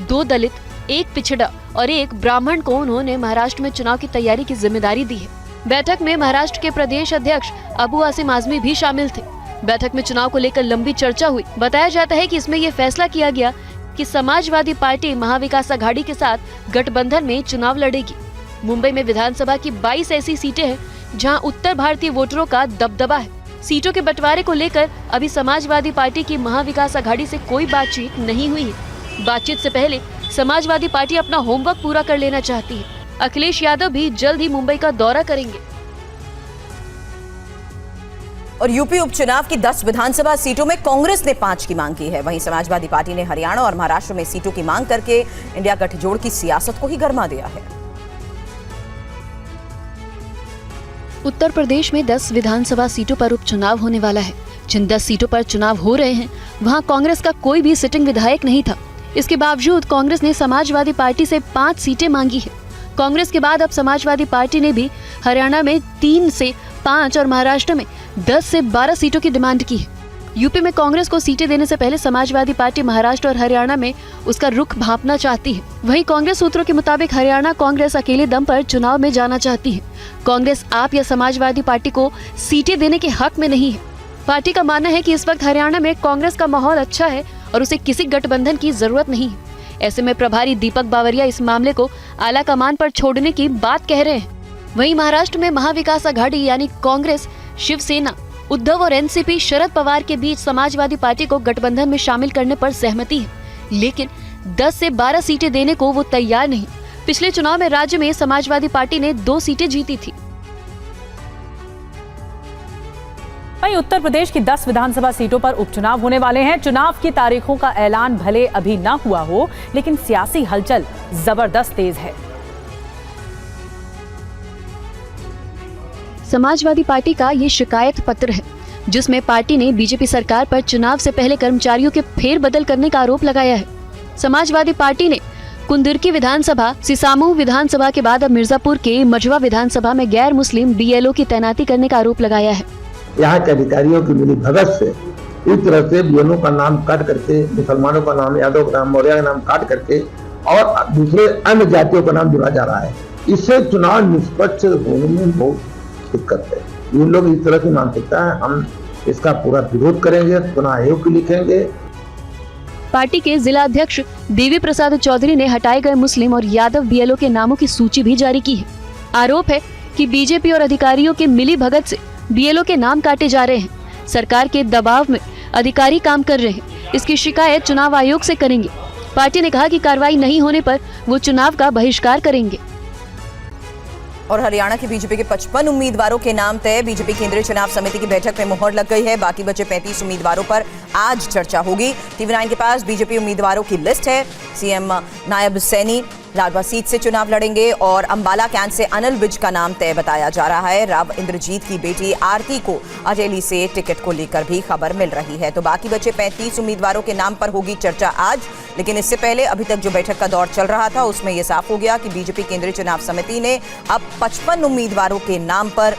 2 दलित, 1 पिछड़ा और 1 ब्राह्मण को उन्होंने महाराष्ट्र में चुनाव की तैयारी की जिम्मेदारी दी है। बैठक में महाराष्ट्र के प्रदेश अध्यक्ष अबू आसिम आजमी भी शामिल थे। बैठक में चुनाव को लेकर लंबी चर्चा हुई। बताया जाता है कि इसमें यह फैसला किया गया कि समाजवादी पार्टी महाविकास आघाड़ी के साथ गठबंधन में चुनाव लड़ेगी। मुंबई में विधानसभा की 22 ऐसी सीटें हैं जहां उत्तर भारतीय वोटरों का दबदबा है। सीटों के बंटवारे को लेकर अभी समाजवादी पार्टी की महाविकास आघाड़ी से कोई बातचीत नहीं हुई है। बातचीत से पहले समाजवादी पार्टी अपना होमवर्क पूरा कर लेना चाहती है। अखिलेश यादव भी जल्द ही मुंबई का दौरा करेंगे। और यूपी उपचुनाव की 10 विधानसभा सीटों में कांग्रेस ने 5 की मांग की है। वहीं समाजवादी पार्टी ने हरियाणा और महाराष्ट्र में सीटों की मांग करके इंडिया गठजोड़ की सियासत को ही गरमा दिया है। उत्तर प्रदेश में 10 विधानसभा सीटों पर उपचुनाव होने वाला है। जिन 10 सीटों पर चुनाव हो रहे हैं वहां कांग्रेस का कोई भी सिटिंग विधायक नहीं था। इसके बावजूद कांग्रेस ने समाजवादी पार्टी से 5 सीटें मांगी है। कांग्रेस के बाद अब समाजवादी पार्टी ने भी हरियाणा में 3 से 5 और महाराष्ट्र में 10 से 12 सीटों की डिमांड की है। यूपी में कांग्रेस को सीटें देने से पहले समाजवादी पार्टी महाराष्ट्र और हरियाणा में उसका रुख भांपना चाहती है। वहीं कांग्रेस सूत्रों के मुताबिक हरियाणा कांग्रेस अकेले दम पर चुनाव में जाना चाहती है। कांग्रेस आप या समाजवादी पार्टी को सीटें देने के हक में नहीं है। पार्टी का मानना है कि इस वक्त हरियाणा में कांग्रेस का माहौल अच्छा है और उसे किसी गठबंधन की जरूरत नहीं है। ऐसे में प्रभारी दीपक बावरिया इस मामले को आला कमान पर छोड़ने की बात कह रहे हैं। वहीं महाराष्ट्र में महाविकास आघाड़ी यानी कांग्रेस, शिवसेना, उद्धव और एनसीपी शरद पवार के बीच समाजवादी पार्टी को गठबंधन में शामिल करने पर सहमति है, लेकिन 10 से 12 सीटें देने को वो तैयार नहीं। पिछले चुनाव में राज्य में समाजवादी पार्टी ने 2 सीटें जीती थी। वहीं उत्तर प्रदेश की 10 विधानसभा सीटों पर उपचुनाव होने वाले हैं। चुनाव की तारीखों का ऐलान भले अभी ना हुआ हो, लेकिन सियासी हलचल जबरदस्त तेज है। समाजवादी पार्टी का ये शिकायत पत्र है, जिसमें पार्टी ने बीजेपी सरकार पर चुनाव से पहले कर्मचारियों के फेरबदल करने का आरोप लगाया है। समाजवादी पार्टी ने कुंदुरकी विधानसभा, सिसामू विधानसभा के बाद अब मिर्जापुर के मझवा विधानसभा में गैर मुस्लिम बीएलओ की तैनाती करने का आरोप लगाया है। यहाँ के अधिकारियों की मिली भगत से इस तरह से बीएलओ का नाम काट करके, मुसलमानों का नाम, यादव का नाम, मौर्य का नाम काट करके और दूसरे अन्य जातियों का नाम जुड़ा जा रहा है। इससे चुनाव निष्पक्ष होने में बहुत दिक्कत है। ये लोग इस तरह की मानसिकता है, हम इसका पूरा विरोध करेंगे, चुनाव आयोग को लिखेंगे। पार्टी के जिला अध्यक्ष देवी प्रसाद चौधरी ने हटाए गए मुस्लिम और यादव बीएलओ के नामों की सूची भी जारी की है। आरोप है कि बीजेपी और अधिकारियों के मिली भगत से बीएलओ के नाम काटे जा रहे हैं। सरकार के दबाव में अधिकारी काम कर रहे हैं। इसकी शिकायत चुनाव आयोग से करेंगे। पार्टी ने कहा कि कार्रवाई नहीं होने पर वो चुनाव का बहिष्कार करेंगे। और हरियाणा के बीजेपी के 55 उम्मीदवारों के नाम तय। बीजेपी केंद्रीय चुनाव समिति की बैठक में मुहर लग गई है। बाकी बचे 35 उम्मीदवारों पर आज चर्चा होगी। टीवी9 के पास बीजेपी उम्मीदवारों की लिस्ट है। सीएम नायब सैनी लाडवा सीट से चुनाव लड़ेंगे और अंबाला कैंट से अनिल विज का नाम तय बताया जा रहा है। राव इंद्रजीत की बेटी आरती को अजेली से टिकट को लेकर भी खबर मिल रही है। तो बाकी बचे 35 उम्मीदवारों के नाम पर होगी चर्चा आज, लेकिन इससे पहले अभी तक जो बैठक का दौर चल रहा था उसमें यह साफ हो गया कि बीजेपी केंद्रीय चुनाव समिति ने अब 55 उम्मीदवारों के नाम पर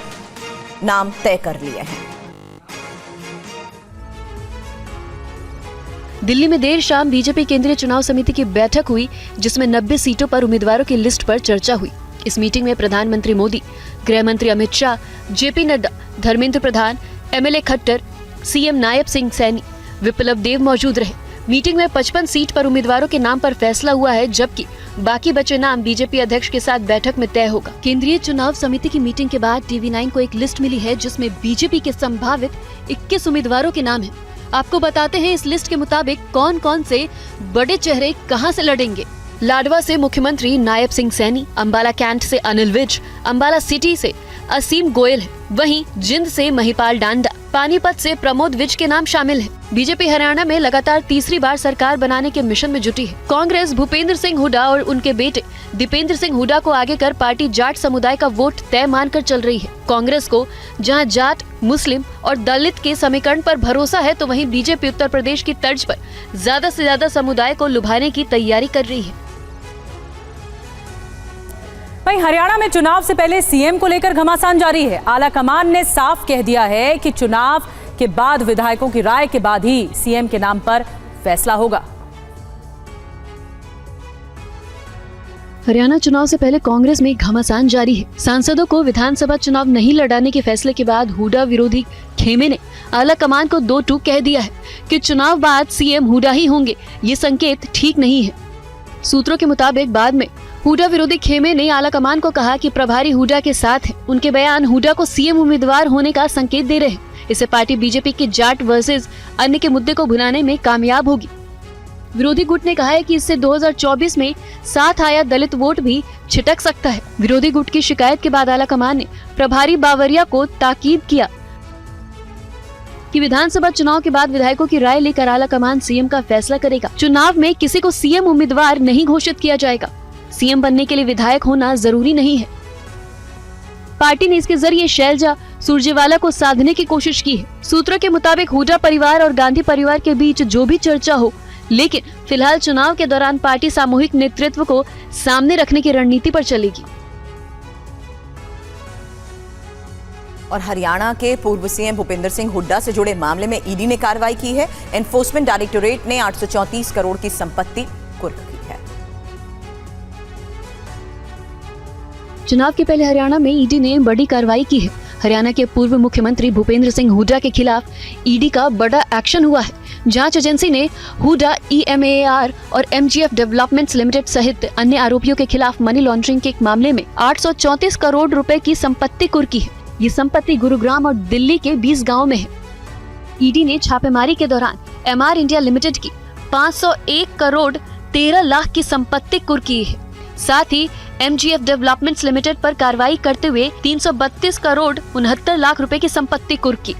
नाम तय कर लिए हैं। दिल्ली में देर शाम बीजेपी केंद्रीय चुनाव समिति की बैठक हुई, जिसमें 90 सीटों पर उम्मीदवारों की लिस्ट पर चर्चा हुई। इस मीटिंग में प्रधानमंत्री मोदी, गृह मंत्री Amit Shah, JP Nadda, Dharmendra Pradhan, MLA Khattar, CM Nayab Singh Saini, विप्लव देव मौजूद रहे। मीटिंग में 55 सीट पर उम्मीदवारों के नाम पर फैसला हुआ है, जबकि बाकी बचे नाम बीजेपी अध्यक्ष के साथ बैठक में तय होगा। केंद्रीय चुनाव समिति की मीटिंग के बाद टीवी9 को एक लिस्ट मिली है, जिसमें बीजेपी के संभावित 21 उम्मीदवारों के नाम है। आपको बताते हैं इस लिस्ट के मुताबिक कौन कौन से बड़े चेहरे कहां से लड़ेंगे। लाडवा से मुख्यमंत्री नायब सिंह सैनी, अंबाला कैंट से अनिल विज, अंबाला सिटी से असीम गोयल है। वहीं जिंद से महिपाल डांडा, पानीपत से प्रमोद विज के नाम शामिल है। बीजेपी हरियाणा में लगातार तीसरी बार सरकार बनाने के मिशन में जुटी है। कांग्रेस भूपेंद्र सिंह हुड्डा और उनके बेटे दीपेंद्र सिंह हुड्डा को आगे कर पार्टी जाट समुदाय का वोट तय मानकर चल रही है। कांग्रेस को जहां जाट, मुस्लिम और दलित के समीकरण पर भरोसा है, तो वहीं बीजेपी उत्तर प्रदेश की तर्ज पर ज्यादा से ज्यादा समुदाय को लुभाने की तैयारी कर रही है। वहीं हरियाणा में चुनाव से पहले सीएम को लेकर घमासान जारी है। आला कमान ने साफ कह दिया है कि चुनाव के बाद विधायकों की राय के बाद ही सीएम के नाम पर फैसला होगा। हरियाणा चुनाव से पहले कांग्रेस में घमासान जारी है। सांसदों को विधानसभा चुनाव नहीं लड़ाने के फैसले के बाद हुड्डा विरोधी खेमे ने आला कमान को 2 टूक कह दिया है कि चुनाव बाद सीएम हुड्डा ही होंगे। ये संकेत ठीक नहीं है। सूत्रों के मुताबिक बाद में हुड्डा विरोधी खेमे ने आला कमान को कहा कि प्रभारी हुड्डा के साथ है। उनके बयान हुड्डा को सीएम उम्मीदवार होने का संकेत दे रहे हैं। इससे पार्टी बीजेपी के जाट वर्सेस अन्य के मुद्दे को भुनाने में कामयाब होगी। विरोधी गुट ने कहा है कि इससे 2024 में साथ आया दलित वोट भी छिटक सकता है। विरोधी गुट की शिकायत के बाद आला कमान ने प्रभारी बावरिया को ताकीद किया कि विधानसभा चुनाव के बाद विधायकों की राय लेकर आला कमान सीएम का फैसला करेगा। चुनाव में किसी को सीएम उम्मीदवार नहीं घोषित किया जाएगा। सीएम बनने के लिए विधायक होना जरूरी नहीं है। पार्टी ने इसके जरिए शैलजा सुरजेवाला को साधने की कोशिश की है। सूत्रों के मुताबिक हुड्डा परिवार और गांधी परिवार के बीच जो भी चर्चा हो, लेकिन फिलहाल चुनाव के दौरान पार्टी सामूहिक नेतृत्व को सामने रखने की रणनीति पर चलेगी। और हरियाणा के पूर्व सीएम भूपेंद्र सिंह हुड्डा से जुड़े मामले में ईडी ने कार्रवाई की है। एनफोर्समेंट डायरेक्टोरेट ने 834 करोड़ की संपत्ति कुर्क की है। चुनाव के पहले हरियाणा में ईडी ने बड़ी कार्रवाई की है। हरियाणा के पूर्व मुख्यमंत्री भूपेंद्र सिंह हुड्डा के खिलाफ ईडी का बड़ा एक्शन हुआ है। जांच एजेंसी ने हुड्डा, EMAAR और MGF डेवलपमेंट्स लिमिटेड सहित अन्य आरोपियों के खिलाफ मनी लॉन्ड्रिंग के एक मामले में 834 करोड़ रुपए की संपत्ति कुर्क की है। ये संपत्ति गुरुग्राम और दिल्ली के 20 गाँव में है। ईडी ने छापेमारी के दौरान MR इंडिया लिमिटेड की 501 करोड़ 13 लाख की संपत्ति कुर्क की है। साथ ही MGF डेवलपमेंट्स लिमिटेड पर कार्रवाई करते हुए 332 करोड़ 69 लाख रुपए की संपत्ति कुर्क की।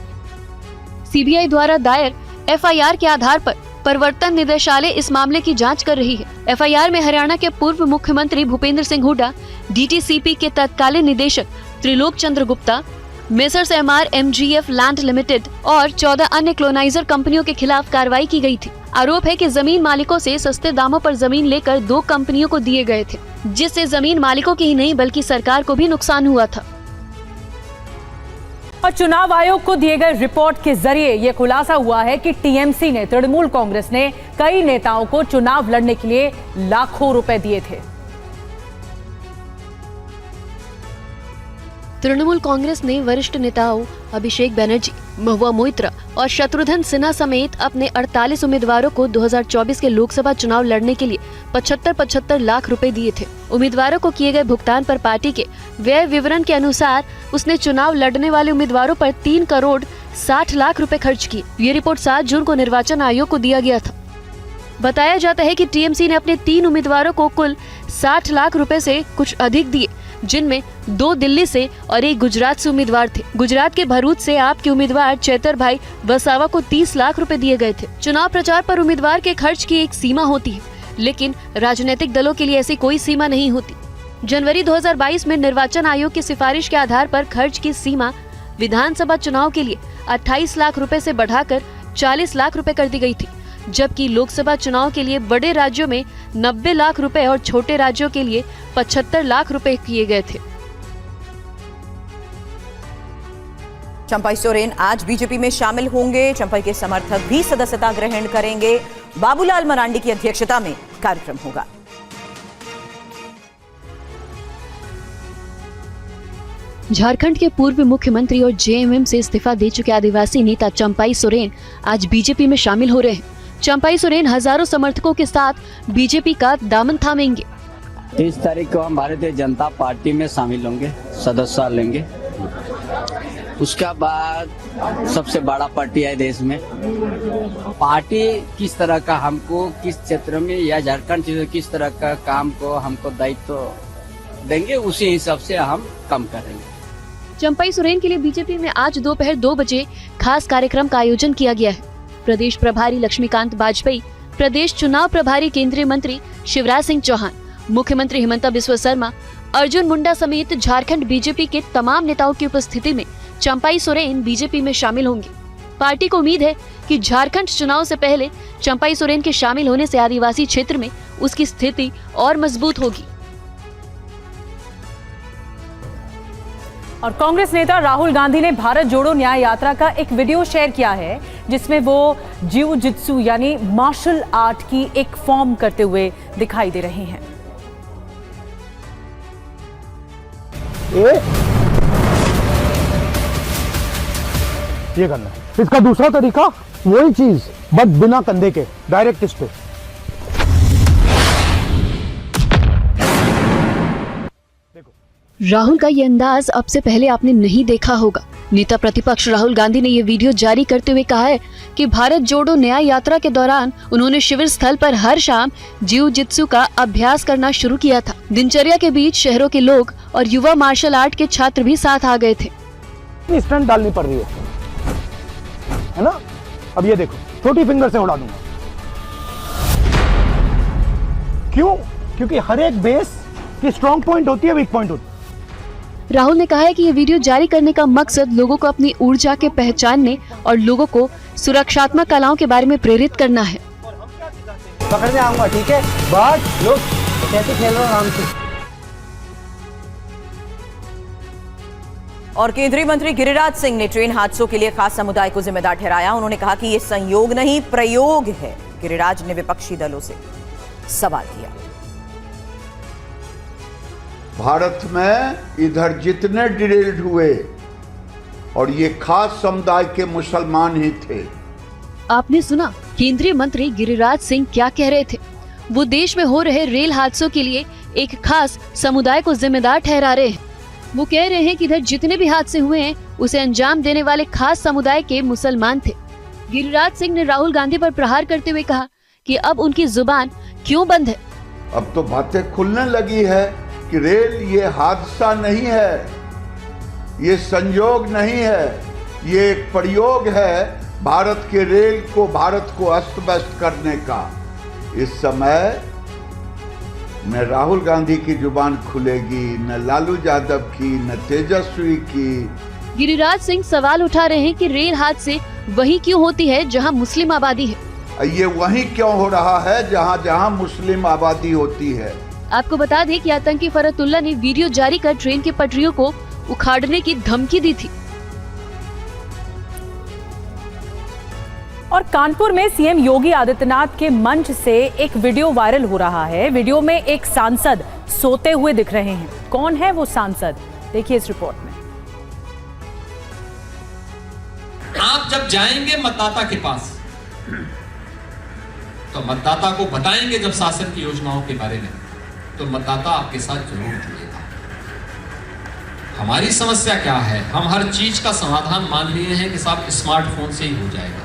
CBI द्वारा दायर FIR के आधार पर प्रवर्तन निदेशालय इस मामले की जांच कर रही है। FIR में हरियाणा के पूर्व मुख्यमंत्री भूपेंद्र सिंह हुड्डा, DTCP के तत्कालीन निदेशक Trilok Chandra Gupta, messrs MR MGF land limited और 14 अन्य क्लोनाइजर कंपनियों के खिलाफ कार्रवाई की गई थी। आरोप है कि जमीन मालिकों से सस्ते दामों पर जमीन लेकर 2 कंपनियों को दिए गए थे, जिससे जमीन मालिकों की ही नहीं बल्कि सरकार को भी नुकसान हुआ था। और चुनाव आयोग को दिए गए रिपोर्ट के जरिए यह खुलासा हुआ है कि TMC ने, तृणमूल कांग्रेस ने कई नेताओं को चुनाव लड़ने के लिए लाखों रुपए दिए थे। तृणमूल कांग्रेस ने वरिष्ठ नेताओं अभिषेक बनर्जी, महुआ मोइत्रा और शत्रुघ्न सिन्हा समेत अपने 48 उम्मीदवारों को 2024 के लोकसभा चुनाव लड़ने के लिए 75 लाख रुपए दिए थे। उम्मीदवारों को किए गए भुगतान पर पार्टी के व्यय विवरण के अनुसार उसने चुनाव लड़ने वाले उम्मीदवारों पर 3 करोड़ 60 लाख रुपए खर्च किए। ये रिपोर्ट 7 जून को निर्वाचन आयोग को दिया गया था। बताया जाता है कि TMC ने अपने 3 उम्मीदवारों को कुल 60 लाख रुपए से कुछ अधिक दिए, जिनमें 2 दिल्ली से और 1 गुजरात से उम्मीदवार थे। गुजरात के भरूच से आप के उम्मीदवार चेतर भाई वसावा को 30 लाख रुपए दिए गए थे। चुनाव प्रचार पर उम्मीदवार के खर्च की एक सीमा होती है, लेकिन राजनीतिक दलों के लिए ऐसी कोई सीमा नहीं होती। जनवरी 2022 में निर्वाचन आयोग की सिफारिश के आधार पर खर्च की सीमा विधानसभा चुनाव के लिए 28 लाख रुपए से बढ़ाकर 40 लाख रुपए कर दी गई थी, जबकि लोकसभा चुनाव के लिए बड़े राज्यों में 90 लाख रुपए और छोटे राज्यों के लिए 75 लाख रुपए किए गए थे। चंपई सोरेन आज बीजेपी में शामिल होंगे। चंपई के समर्थक भी सदस्यता ग्रहण करेंगे। बाबूलाल मरांडी की अध्यक्षता में कार्यक्रम होगा। झारखंड के पूर्व मुख्यमंत्री और JMM से इस्तीफा दे चुके आदिवासी नेता चंपई सोरेन आज बीजेपी में शामिल हो रहे हैं। चंपई सोरेन हजारों समर्थकों के साथ बीजेपी का दामन थामेंगे। 30 तारीख को हम भारतीय जनता पार्टी में शामिल होंगे, सदस्य लेंगे। उसके बाद सबसे बड़ा पार्टी है देश में। पार्टी किस तरह का हमको किस क्षेत्र में या झारखंड क्षेत्र किस तरह का काम को हमको दायित्व देंगे, उसी हिसाब से हम काम करेंगे। चंपई सोरेन के लिए बीजेपी में आज दोपहर 2 बजे खास कार्यक्रम का आयोजन किया गया है। प्रदेश प्रभारी लक्ष्मीकांत वाजपेयी, प्रदेश चुनाव प्रभारी केंद्रीय मंत्री शिवराज सिंह चौहान, मुख्यमंत्री हिमंता बिस्वा शर्मा, अर्जुन मुंडा समेत झारखंड बीजेपी के तमाम नेताओं की उपस्थिति में चंपई सोरेन बीजेपी में शामिल होंगे। पार्टी को उम्मीद है कि झारखंड चुनाव से पहले चंपई सोरेन के शामिल होने से आदिवासी क्षेत्र में उसकी स्थिति और मजबूत होगी। और कांग्रेस नेता राहुल गांधी ने भारत जोड़ो न्याय यात्रा का एक वीडियो शेयर किया है, जिसमें वो जिउ जित्सु यानी मार्शल आर्ट की एक फॉर्म करते हुए दिखाई दे रहे हैं। ये करना है। इसका दूसरा तरीका वही चीज बट बिना कंधे के, डायरेक्ट इस पे। राहुल का ये अंदाज अब से पहले आपने नहीं देखा होगा। नेता प्रतिपक्ष राहुल गांधी ने ये वीडियो जारी करते हुए कहा है कि भारत जोड़ो न्याय यात्रा के दौरान उन्होंने शिविर स्थल पर हर शाम जिउ जित्सु का अभ्यास करना शुरू किया था। दिनचर्या के बीच शहरों के लोग और युवा मार्शल आर्ट के छात्र भी साथ आ गए थे। स्टंट डालनी पड़ रही है ना। अब ये देखो, छोटी फिंगर से उड़ा दूंगा। क्यों? क्योंकि हर एक बेस की स्ट्रॉन्ग पॉइंट होती है, वीक पॉइंट होती है। राहुल ने कहा है कि ये वीडियो जारी करने का मकसद लोगों को अपनी ऊर्जा के पहचानने और लोगों को सुरक्षात्मक कलाओं के बारे में प्रेरित करना है। पकड़ने आऊंगा, ठीक है? बट लोग कैसे खेल रहे हो आराम से। और केंद्रीय मंत्री गिरिराज सिंह ने ट्रेन हादसों के लिए खास समुदाय को जिम्मेदार ठहराया। उन्होंने कहा कि ये संयोग नहीं, प्रयोग है। गिरिराज ने विपक्षी दलों से सवाल किया। भारत में इधर जितने डिरेल्ड हुए और ये खास समुदाय के मुसलमान ही थे। आपने सुना केंद्रीय मंत्री गिरिराज सिंह क्या कह रहे थे। वो देश में हो रहे रेल हादसों के लिए एक खास समुदाय को जिम्मेदार ठहरा रहे हैं। वो कह रहे हैं कि इधर जितने भी हादसे हुए हैं उसे अंजाम देने वाले खास समुदाय के मुसलमान थे। गिरिराज सिंह ने राहुल गांधी पर प्रहार करते हुए कहा कि अब उनकी जुबान क्यों बंद है। अब तो बातें खुलने लगी है कि रेल ये हादसा नहीं है, ये संयोग नहीं है, ये एक प्रयोग है भारत के रेल को, भारत को अस्त व्यस्त करने का। इस समय न राहुल गांधी की जुबान खुलेगी, न लालू यादव की, न तेजस्वी की। गिरिराज सिंह सवाल उठा रहे हैं कि रेल हादसे वही क्यों होती है जहां मुस्लिम आबादी है। ये वहीं क्यों हो रहा है जहां जहां मुस्लिम आबादी होती है। आपको बता दें कि आतंकी फरतुल्ला ने वीडियो जारी कर ट्रेन की पटरियों को उखाड़ने की धमकी दी थी। और कानपुर में सीएम योगी आदित्यनाथ के मंच से एक वीडियो वायरल हो रहा है। वीडियो में एक सांसद सोते हुए दिख रहे हैं। कौन है वो सांसद, देखिए इस रिपोर्ट में। आप जब जाएंगे मतदाता के पास तो मतदाता को बताएंगे जब शासन की योजनाओं के बारे में, तो मतदाता आपके साथ जरूर जुड़ेगा। हमारी समस्या क्या है, हम हर चीज का समाधान मान लिए हैं कि साहब स्मार्टफोन से ही हो जाएगा।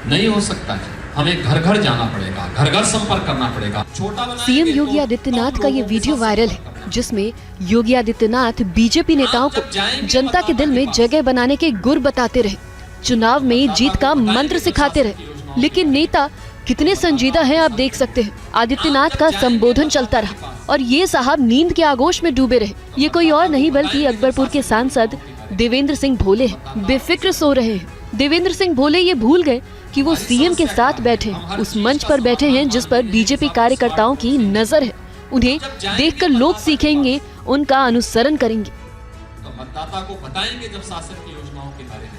नहीं हो सकता है, हमें घर घर जाना पड़ेगा, घर घर संपर्क करना पड़ेगा। छोटा सीएम योगी आदित्यनाथ का ये वीडियो वायरल है जिसमें योगी आदित्यनाथ बीजेपी नेताओं को जनता के दिल में जगह बनाने के गुर बताते रहे, चुनाव में जीत का मंत्र सिखाते रहे। लेकिन नेता कितने संजीदा हैं आप देख सकते हैं। आदित्यनाथ का संबोधन चलता रहा और ये साहब नींद के आगोश में डूबे रहे। ये कोई और नहीं बल्कि अकबरपुर के सांसद देवेंद्र सिंह भोले हैं। बेफिक्र सो रहे हैं। देवेंद्र सिंह भोले ये भूल गए कि वो सीएम के साथ बैठे हैं, उस मंच पर बैठे हैं जिस पर बीजेपी कार्यकर्ताओं की नजर है। उन्हें देखकर लोग सीखेंगे, उनका अनुसरण करेंगे। तो मतदाता को बताएंगे जब शासन की योजनाओं के बारे में।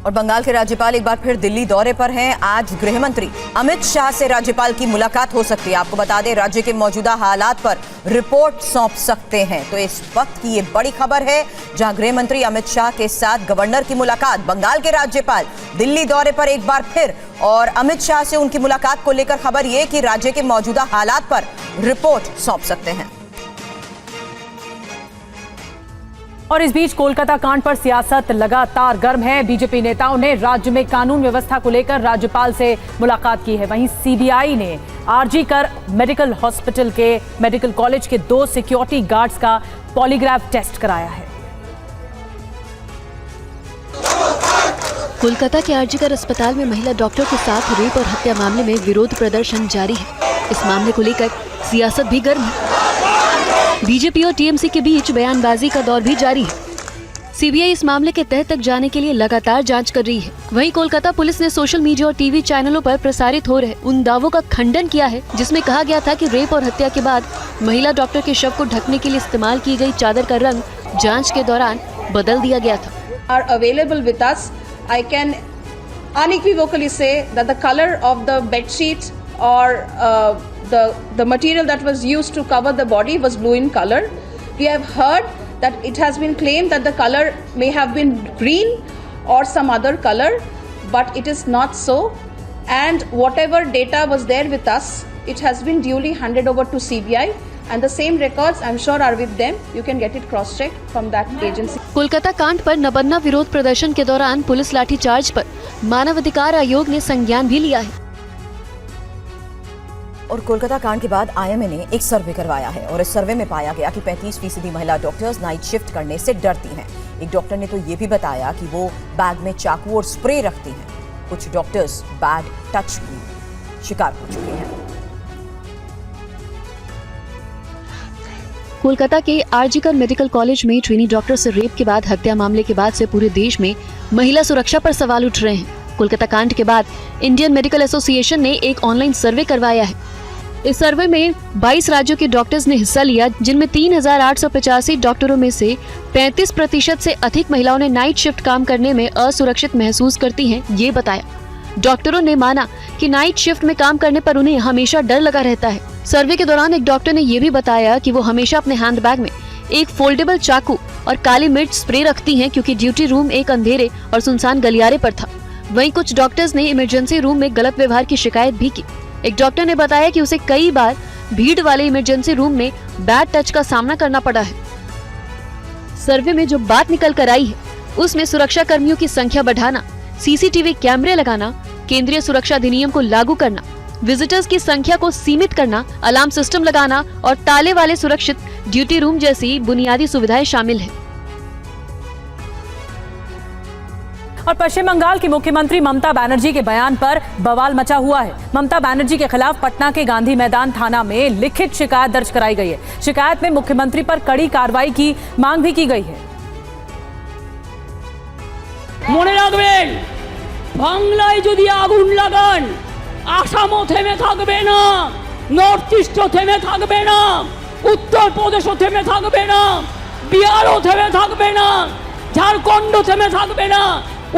और बंगाल के राज्यपाल एक बार फिर दिल्ली दौरे पर हैं। आज गृह मंत्री अमित शाह से राज्यपाल की मुलाकात हो सकती है। आपको बता दें, राज्य के मौजूदा हालात पर रिपोर्ट सौंप सकते हैं। तो इस वक्त की ये बड़ी खबर है, जहां गृह मंत्री अमित शाह के साथ गवर्नर की मुलाकात। बंगाल के राज्यपाल दिल्ली दौरे पर एक बार फिर, और अमित शाह से उनकी मुलाकात को लेकर खबर यह कि राज्य के मौजूदा हालात पर रिपोर्ट सौंप सकते हैं। और इस बीच कोलकाता कांड पर सियासत लगातार गर्म है। बीजेपी नेताओं ने राज्य में कानून व्यवस्था को लेकर राज्यपाल से मुलाकात की है। वहीं सीबीआई ने आरजी कर मेडिकल हॉस्पिटल के मेडिकल कॉलेज के 2 सिक्योरिटी गार्ड्स का पॉलीग्राफ टेस्ट कराया है। कोलकाता के आरजी कर अस्पताल में महिला डॉक्टर के साथ रेप और हत्या मामले में विरोध प्रदर्शन जारी है। इस मामले को लेकर सियासत भी गर्म है। बीजेपी और टीएमसी के बीच बयानबाजी का दौर भी जारी है। सीबीआई इस मामले के तह तक जाने के लिए लगातार जांच कर रही है। वहीं कोलकाता पुलिस ने सोशल मीडिया और टीवी चैनलों पर प्रसारित हो रहे उन दावों का खंडन किया है जिसमें कहा गया था कि रेप और हत्या के बाद महिला डॉक्टर के शव को ढकने के लिए इस्तेमाल की गई चादर का रंग जांच के दौरान बदल दिया गया था। Are available with us. I can unequivocally say that the color of the bed sheet or the material that was used to cover the body was blue in color. We have heard that it has been claimed that the color may have been green or some other color, but it is not so. And whatever data was there with us, it has been duly handed over to CBI. And the same records, I'm sure, are with them. You can get it cross-checked from that agency. Kolkata कांड पर नबन्ना विरोध प्रदर्शन के दौरान police lathi charge पर मानवाधिकार आयोग ने संज्ञान भी लिया है। और कोलकाता कांड के बाद आईएमए ने एक सर्वे करवाया है और इस सर्वे में पाया गया कि 35% महिला डॉक्टर्स नाइट शिफ्ट करने से डरती हैं। एक डॉक्टर ने तो ये भी बताया कि वो बैग में चाकू और स्प्रे रखती हैं। कुछ डॉक्टर्स बैड टच की शिकार हो चुके हैं। कोलकाता के आरजी कर मेडिकल कॉलेज में ट्रेनी डॉक्टर से रेप के बाद हत्या मामले के बाद से पूरे देश में महिला सुरक्षा पर सवाल उठ रहे हैं। कोलकाता कांड के बाद इंडियन मेडिकल एसोसिएशन ने एक ऑनलाइन सर्वे करवाया है। इस सर्वे में 22 राज्यों के डॉक्टर्स ने हिस्सा लिया, जिनमें 3,885 डॉक्टरों में से 35% से अधिक महिलाओं ने नाइट शिफ्ट काम करने में असुरक्षित महसूस करती हैं, ये बताया। डॉक्टरों ने माना कि नाइट शिफ्ट में काम करने पर उन्हें हमेशा डर लगा रहता है। सर्वे के दौरान एक डॉक्टर ने यह भी बताया कि वो हमेशा अपने हैंडबैग में एक फोल्डेबल चाकू और काली मिर्च स्प्रे रखती हैं क्योंकि ड्यूटी रूम एक अंधेरे और सुनसान गलियारे पर था। वहीं कुछ डॉक्टर्स ने इमरजेंसी रूम में गलत व्यवहार की शिकायत भी की। एक डॉक्टर ने बताया कि उसे कई बार भीड़ वाले इमरजेंसी रूम में बैड टच का सामना करना पड़ा है। सर्वे में जो बात निकल कर आई है उसमें सुरक्षा कर्मियों की संख्या बढ़ाना, सीसीटीवी कैमरे लगाना, केंद्रीय सुरक्षा अधिनियम को लागू करना, विजिटर्स की संख्या को सीमित करना, अलार्म सिस्टम लगाना और ताले वाले सुरक्षित ड्यूटी रूम जैसी बुनियादी सुविधाएं शामिल हैं। और पश्चिम बंगाल की मुख्यमंत्री ममता बनर्जी के बयान पर बवाल मचा हुआ है। ममता बनर्जी के खिलाफ पटना के गांधी मैदान थाना में लिखित शिकायत दर्ज कराई गई है। शिकायत में मुख्यमंत्री पर कड़ी कार्रवाई की मांग भी की गई है। মনে রাখবেন, বাংলায় যদি আগুন লাগান, আসামও থেমে থাকবে না, নর্থ ইস্টও থেমে থাকবে না, উত্তরপ্রদেশও থেমে থাকবে না, বিহারও থেমে থাকবে না, ঝাড়খণ্ডও থেমে থাকবে না,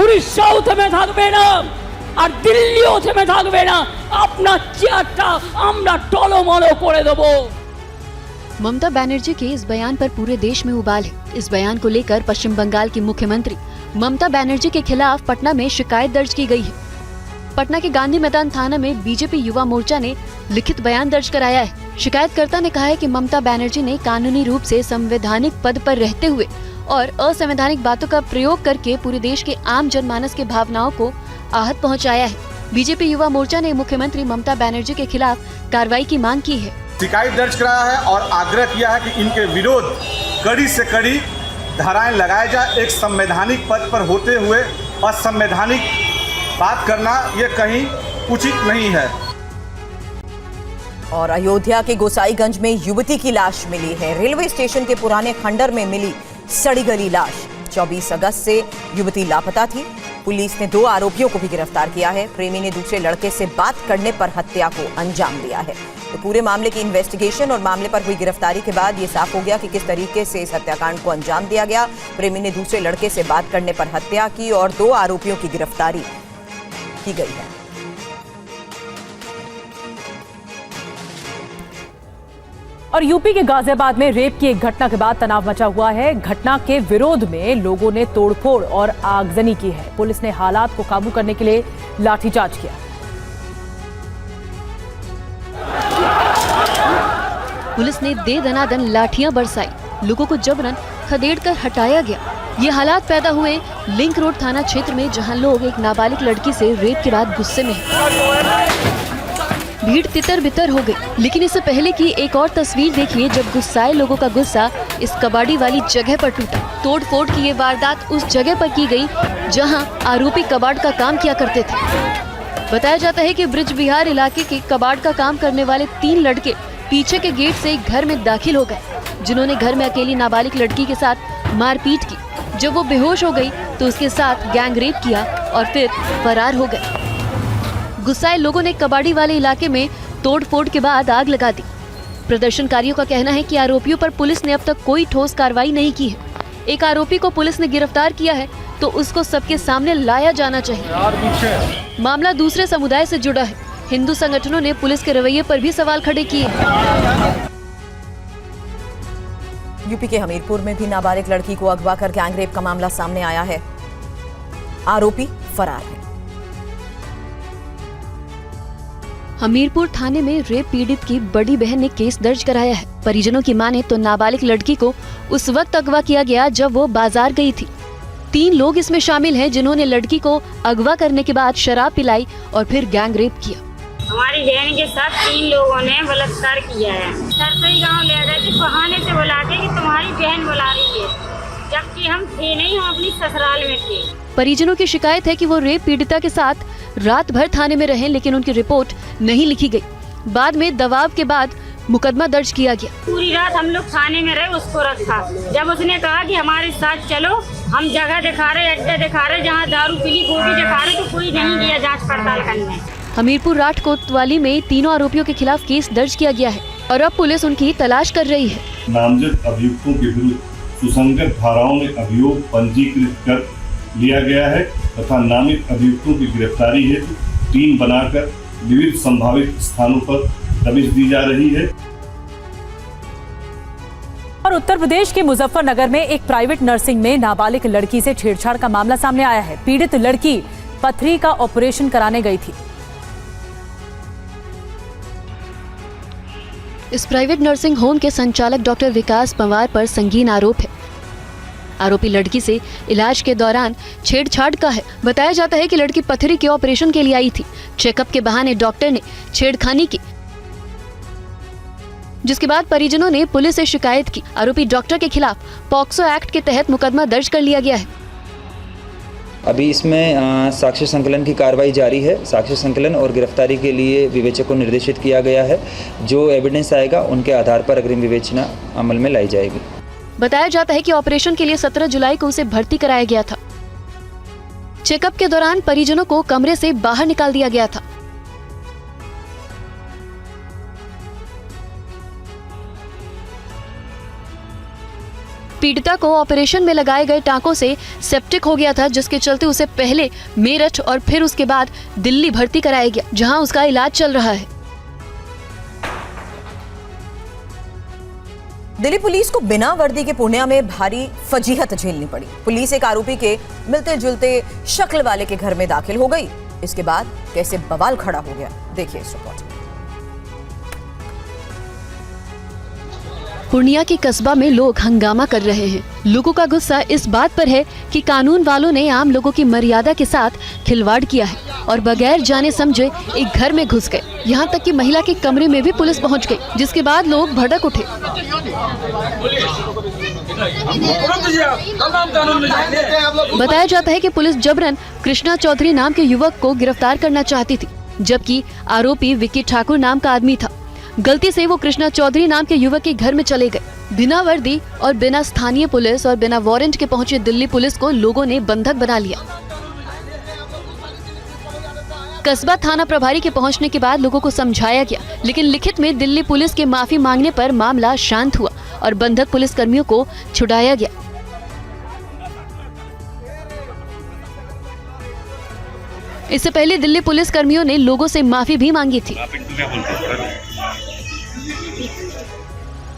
উড়িষ্যাও থেমে থাকবে না, আর দিল্লিও থেমে থাকবে না। আপনার চেয়ারটা আমরা টলমল করে দেব। ममता बनर्जी के इस बयान पर पूरे देश में उबाल है। इस बयान को लेकर पश्चिम बंगाल की मुख्यमंत्री ममता बनर्जी के खिलाफ पटना में शिकायत दर्ज की गई है। पटना के गांधी मैदान थाना में बीजेपी युवा मोर्चा ने लिखित बयान दर्ज कराया है। शिकायतकर्ता ने कहा है कि ममता बनर्जी ने कानूनी रूप से संवैधानिक पद पर रहते हुए और असंवैधानिक बातों का प्रयोग करके पूरे देश के आम जनमानस की भावनाओं को आहत पहुंचाया है। बीजेपी युवा मोर्चा ने मुख्यमंत्री ममता बनर्जी के खिलाफ कार्रवाई की मांग की है। शिकायत दर्ज कराया है और आग्रह किया है कि इनके विरोध कड़ी से कड़ी धाराएं लगाया जाए। एक संवैधानिक पद पर होते हुए असंवैधानिक बात करना ये कहीं उचित नहीं है। और अयोध्या के गोसाईगंज में युवती की लाश मिली है। रेलवे स्टेशन के पुराने खंडर में मिली सड़ी गली लाश। 24 अगस्त से युवती लापता थी। पुलिस ने 2 आरोपियों को भी गिरफ्तार किया है। प्रेमी ने दूसरे लड़के से बात करने पर हत्या को अंजाम दिया है। तो पूरे मामले की इन्वेस्टिगेशन और मामले पर हुई गिरफ्तारी के बाद ये साफ हो गया कि किस तरीके से इस हत्याकांड को अंजाम दिया गया। प्रेमी ने दूसरे लड़के से बात करने पर हत्या की और 2 आरोपियों की गिरफ्तारी की गई है। और यूपी के गाजियाबाद में रेप की एक घटना के बाद तनाव मचा हुआ है। घटना के विरोध में लोगों ने तोड़फोड़ और आगजनी की है। पुलिस ने हालात को काबू करने के लिए लाठीचार्ज किया। पुलिस ने दे दनादन लाठियां बरसाई। लोगों को जबरन खदेड़कर हटाया गया। ये हालात पैदा हुए लिंक रोड थाना क्षेत्र में, जहां लोग एक नाबालिग लड़की से रेप के बाद गुस्से में हैं। भीड़ तितर बितर हो गई। लेकिन इससे पहले की एक और तस्वीर देखिए, जब गुस्साए लोगों का गुस्सा इस कबाड़ी वाली जगह पर टूटा। तोड़ फोड़ की ये वारदात उस जगह पर की गई जहां आरोपी कबाड़ का काम किया करते थे। बताया जाता है कि ब्रिज बिहार इलाके के कबाड़ का काम करने वाले 3 लड़के पीछे के गेट से एक घर में दाखिल हो गए, जिन्होंने घर में अकेली नाबालिग लड़की के साथ मारपीट की। जब वो बेहोश हो गई तो उसके साथ गैंग रेप किया और फिर फरार हो गए। गुस्साए लोगों ने कबाड़ी वाले इलाके में तोड़फोड़ के बाद आग लगा दी। प्रदर्शनकारियों का कहना है कि आरोपियों पर पुलिस ने अब तक कोई ठोस कार्रवाई नहीं की है। एक आरोपी को पुलिस ने गिरफ्तार किया है तो उसको सबके सामने लाया जाना चाहिए। मामला दूसरे समुदाय से जुड़ा है। हिंदू संगठनों ने पुलिस के रवैये पर भी सवाल खड़े किए। यूपी के हमीरपुर में भी नाबालिग लड़की को अगवा कर गैंगरेप का मामला सामने आया है। आरोपी फरार है। हमीरपुर थाने में रेप पीड़ित की बड़ी बहन ने केस दर्ज कराया है। परिजनों की माने तो नाबालिग लड़की को उस वक्त अगवा किया गया जब वो बाजार गई थी। 3 लोग इसमें शामिल हैं जिन्होंने लड़की को अगवा करने के बाद शराब पिलाई और फिर गैंग रेप किया। हमारी बहन के साथ 3 लोगों ने बलात्कार किया है। सरसई गांव ले गए थे, बहाने से बुला के कि तुम्हारी बहन बुला रही है, जबकि हम थे नहीं, हम अपनी ससुराल में थे। परिजनों की शिकायत है कि वो रेप पीड़िता के साथ रात भर थाने में रहे, लेकिन उनकी रिपोर्ट नहीं लिखी गई। बाद में दबाव के बाद मुकदमा दर्ज किया गया। पूरी रात हम लोग थाने में रहे, उसको रखा। जब उसने कहा कि हमारे साथ चलो, हम जगह दिखा रहे, अड्डे दिखा रहे, जहाँ दारू पीली वो भी दिखा रहे, तो कोई नहीं गया जांच पड़ताल करने। हमीरपुर राठ कोतवाली में 3 आरोपियों के खिलाफ केस दर्ज किया गया है और अब पुलिस उनकी तलाश कर रही है। नामजद अभियुक्तों के विरुद्ध सुसंगत धाराओं में अभियोग पंजीकृत कर लिया गया है तथा नामित अभियुक्तों की गिरफ्तारी हेतु टीम बनाकर विविध संभावित स्थानों पर दबिश दी जा रही है। और उत्तर प्रदेश के मुजफ्फरनगर में एक प्राइवेट नर्सिंग में नाबालिग लड़की से छेड़छाड़ का मामला सामने आया है। पीड़ित लड़की पथरी का ऑपरेशन कराने गई थी। इस प्राइवेट नर्सिंग होम के संचालक डॉक्टर विकास पंवार पर संगीन आरोप है। आरोपी लड़की से इलाज के दौरान छेड़छाड़ का है। बताया जाता है कि लड़की पथरी के ऑपरेशन के लिए आई थी। चेकअप के बहाने डॉक्टर ने छेड़खानी की, जिसके बाद परिजनों ने पुलिस से शिकायत की। आरोपी डॉक्टर के खिलाफ पॉक्सो एक्ट के तहत मुकदमा दर्ज कर लिया गया है। अभी इसमें साक्ष्य संकलन की कार्रवाई जारी है। साक्ष्य संकलन और गिरफ्तारी के लिए विवेचक को निर्देशित किया गया है। जो एविडेंस आएगा उनके आधार पर अग्रिम विवेचना अमल में लाई जाएगी। बताया जाता है कि ऑपरेशन के लिए 17 जुलाई को उसे भर्ती कराया गया था। चेकअप के दौरान परिजनों को कमरे से बाहर निकाल दिया गया था। पीड़िता को ऑपरेशन में लगाए गए टांकों से सेप्टिक हो गया था, जिसके चलते उसे पहले मेरठ और फिर उसके बाद दिल्ली भर्ती कराया गया, जहां उसका इलाज चल रहा है। दिल्ली पुलिस को बिना वर्दी के पूर्णिया में भारी फजीहत झेलनी पड़ी। पुलिस एक आरोपी के मिलते जुलते शक्ल वाले के घर में दाखिल हो गई। इसके बाद कैसे बवाल खड़ा हो गया, देखिए इस रिपोर्ट में। पूर्णिया के कस्बा में लोग हंगामा कर रहे हैं। लोगों का गुस्सा इस बात पर है कि कानून वालों ने आम लोगों की मर्यादा के साथ खिलवाड़ किया है और बगैर जाने समझे एक घर में घुस गए। यहाँ तक कि महिला के कमरे में भी पुलिस पहुँच गई, जिसके बाद लोग भड़क उठे। बताया जाता है कि पुलिस जबरन कृष्णा चौधरी नाम के युवक को गिरफ्तार करना चाहती थी, जबकि आरोपी विक्की ठाकुर नाम का आदमी था। गलती से वो कृष्णा चौधरी नाम के युवक के घर में चले गए। बिना वर्दी और बिना स्थानीय पुलिस और बिना वारंट के पहुंचे दिल्ली पुलिस को लोगों ने बंधक बना लिया। कस्बा थाना प्रभारी के पहुंचने के बाद लोगों को समझाया गया, लेकिन लिखित में दिल्ली पुलिस के माफी मांगने पर मामला शांत हुआ और बंधक पुलिस कर्मियों को छुड़ाया गया। इससे पहले दिल्ली पुलिस कर्मियों ने लोगों से माफी भी मांगी थी।